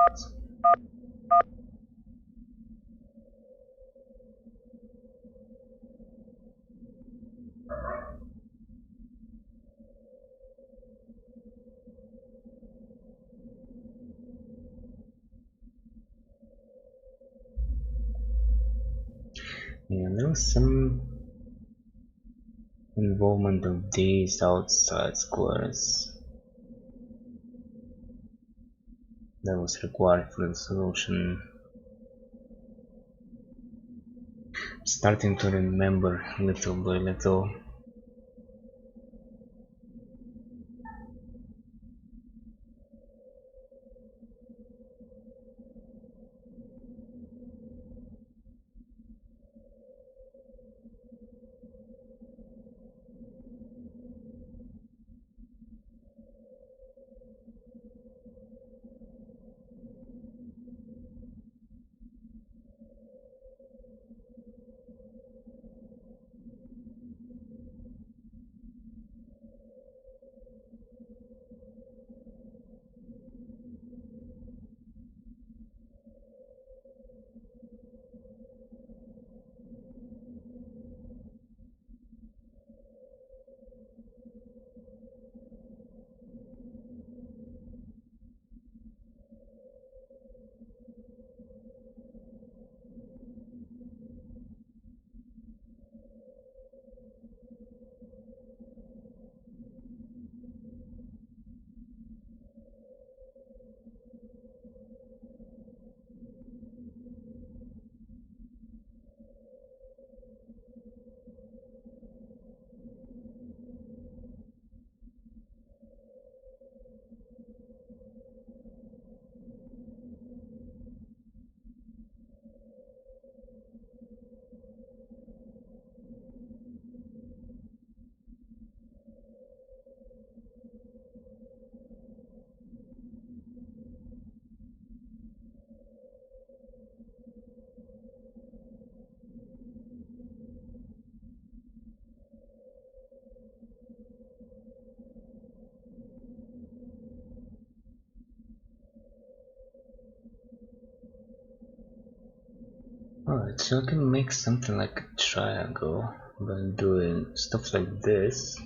Yeah, there was some involvement of these outside squares that was required for the solution. Starting to remember little by little. Alright, so I can make something like a triangle by doing stuff like this.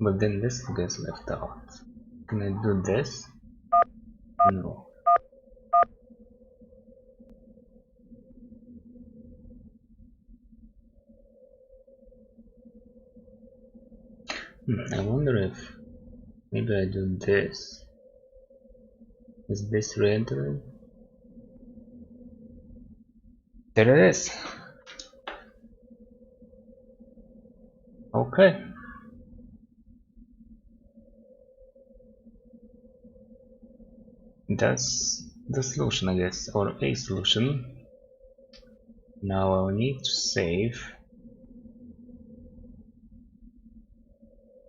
But then this gets left out. Can I do this? No. I wonder if maybe I do this. Is this rendering? There it is. Okay. That's the solution, I guess, or a solution. Now I'll need to save,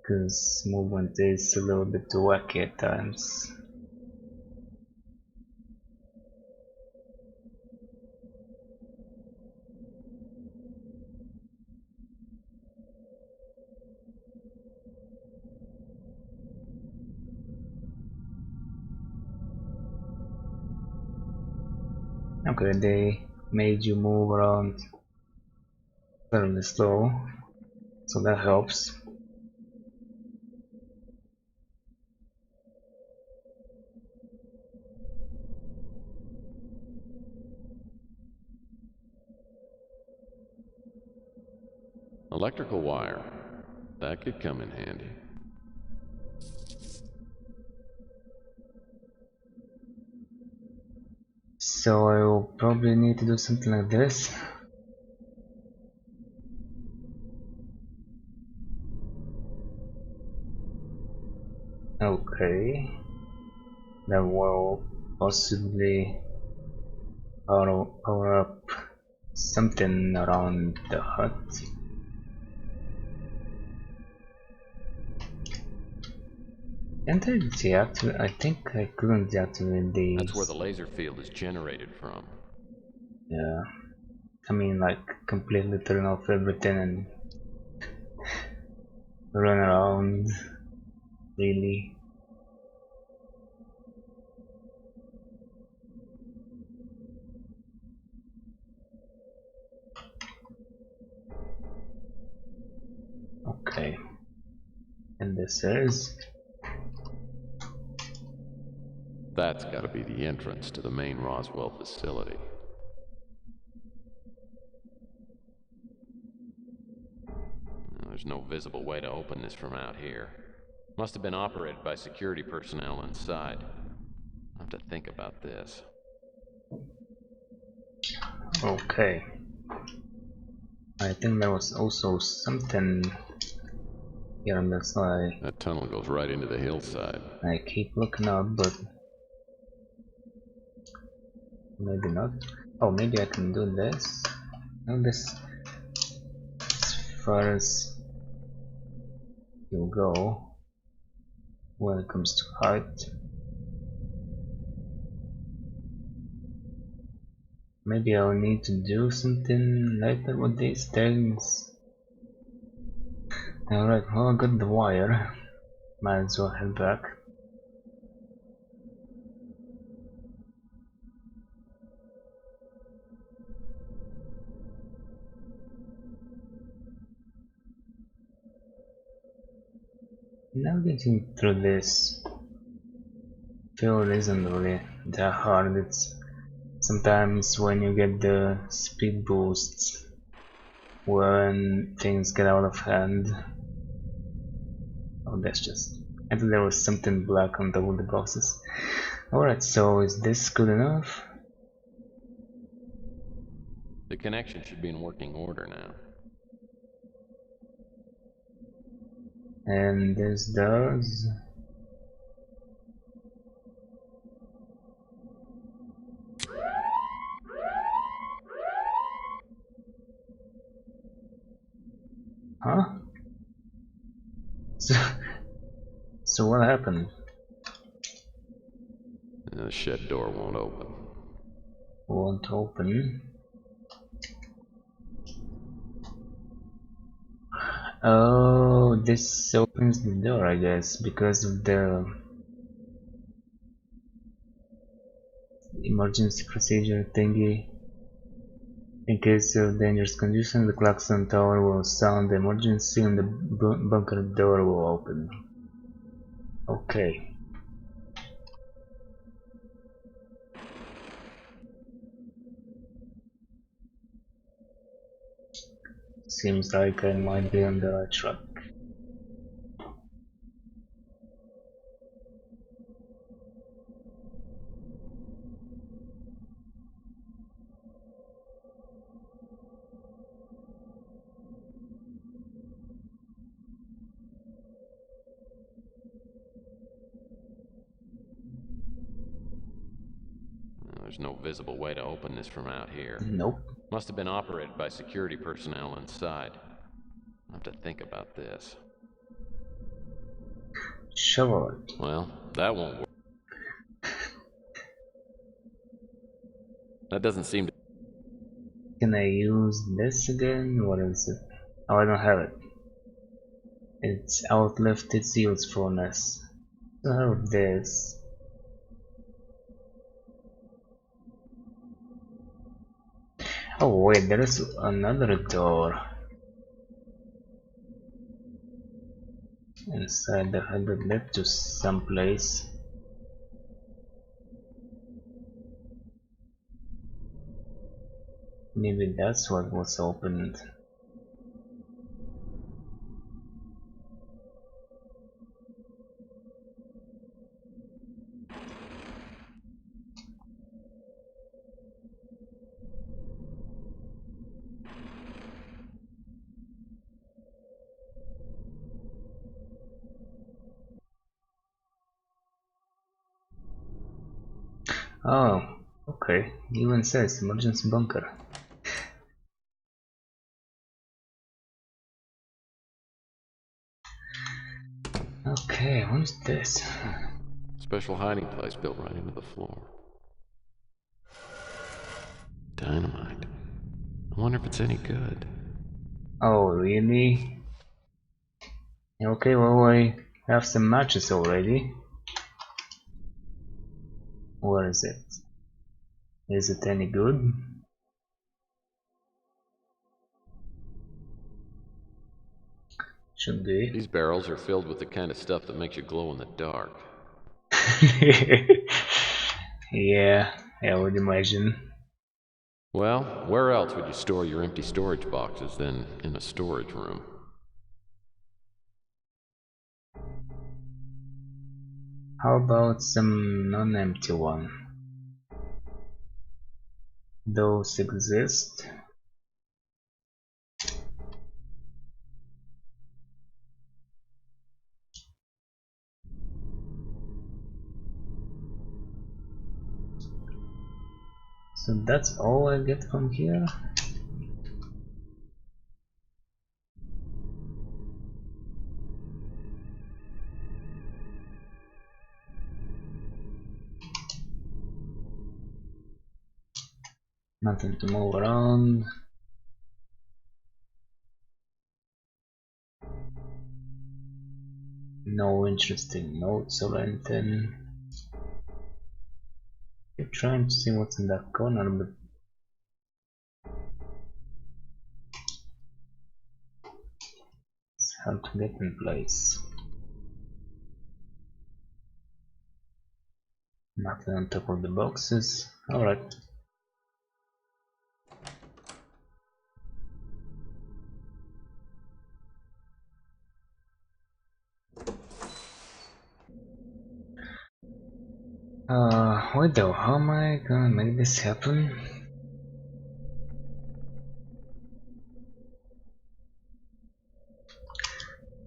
because movement is a little bit wacky at times. Okay, they made you move around fairly slow, so that helps. Electrical wire. That could come in handy. So I will probably need to do something like this. Okay, that will possibly power up something around the hut. Can't I deactivate? I think I couldn't deactivate these. That's where the laser field is generated from. Yeah, I mean, like, completely turn off everything and run around. Really? Okay. And this is That's gotta be the entrance to the main Roswell facility. There's no visible way to open this from out here. Must have been operated by security personnel inside. I'll have to think about this. Okay. I think there was also something here on the side. That tunnel goes right into the hillside. I keep looking up, but maybe not. Oh, maybe I can do this. No, this as far as you go when it comes to height. Maybe I'll need to do something later with these things. Alright, well, I got the wire. Might as well head back. Navigating through this field isn't really that hard. It's sometimes when you get the speed boosts when things get out of hand. Oh, that's just... I thought there was something black on top of the boxes. Alright, so is this good enough? The connection should be in working order now. And this does... Huh? So what happened? The shed door won't open. Won't open. Oh, this opens the door, I guess, because of the emergency procedure thingy. In case of dangerous condition, the klaxon tower will sound the emergency and the bunker door will open. Okay. Seems like I might be on the right track. There's no visible way to open this from out here. Nope. Must have been operated by security personnel inside. I'll have to think about this. Shovel it. Well, that won't work. That doesn't seem to... Can I use this again? What is it? Oh, I don't have it. It's outlived its usefulness. So I have this. Oh wait, there is another door inside the head that led to someplace. Maybe that's what was opened. Oh, okay. Even says emergency bunker. Okay, what's this? Special hiding place built right into the floor. Dynamite. I wonder if it's any good. Oh, really? Okay, well, I have some matches already. Where is it? Is it any good? Should be. These barrels are filled with the kind of stuff that makes you glow in the dark. Yeah, I would imagine. Well, where else would you store your empty storage boxes than in a storage room? How about some non-empty one? Those exist. So that's all I get from here? Nothing to move around. No interesting notes or anything. I'm trying to see what's in that corner, but it's hard to get in place. Nothing on top of the boxes. Alright. Wait though, how am I gonna make this happen?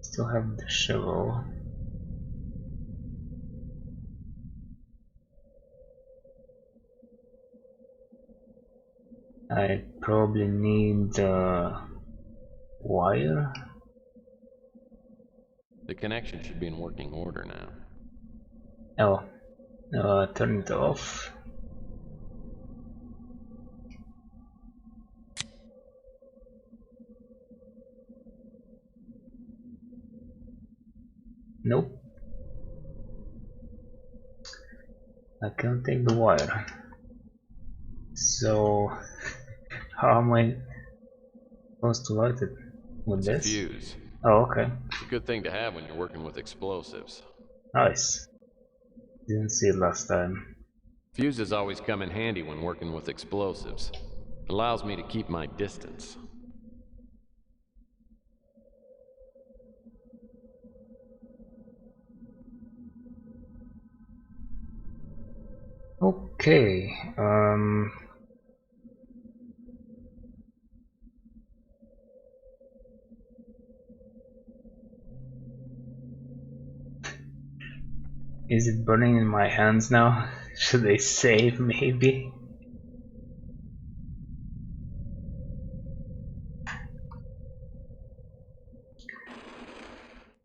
Still have the shovel. I probably need wire. The connection should be in working order now. Oh, turn it off. Nope. I can't take the wire. So, how am I supposed to light it? With It's this? a fuse. Oh, okay. It's a good thing to have when you're working with explosives. Nice. Didn't see it last time. Fuses always come in handy when working with explosives. Allows me to keep my distance. Okay, is it burning in my hands now? Should I save maybe?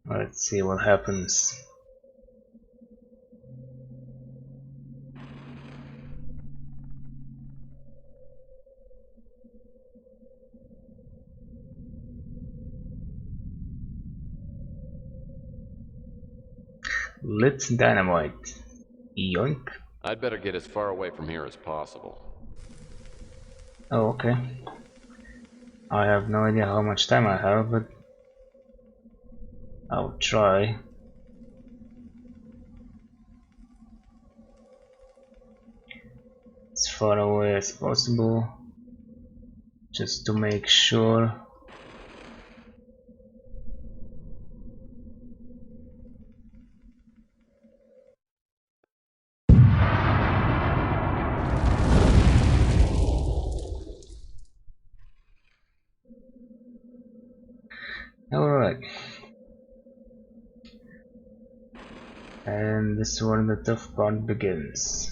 Let's see what happens. Lit dynamite. Yoink. I'd better get as far away from here as possible. Oh, okay. I have no idea how much time I have, but I'll try. As far away as possible, just to make sure. Alright. And this is where the tough part begins.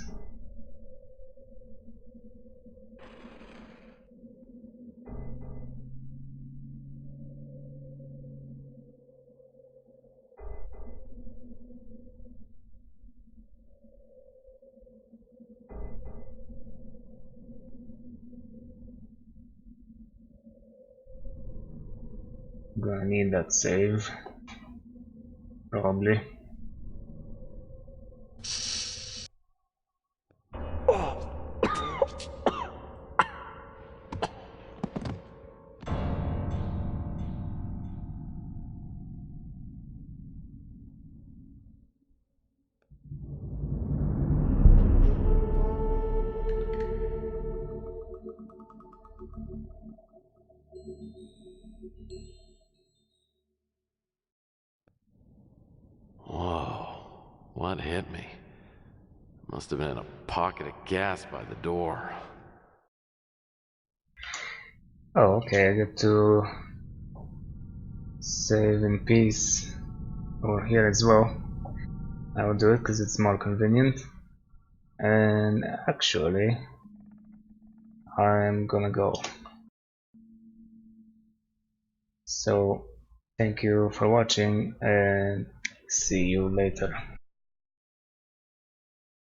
Gonna need that save. Probably. What hit me? Must have been a pocket of gas by the door. Oh, okay, I get to save in peace over here as well. I will do it because it's more convenient. And actually, I'm gonna go. So, thank you for watching and see you later.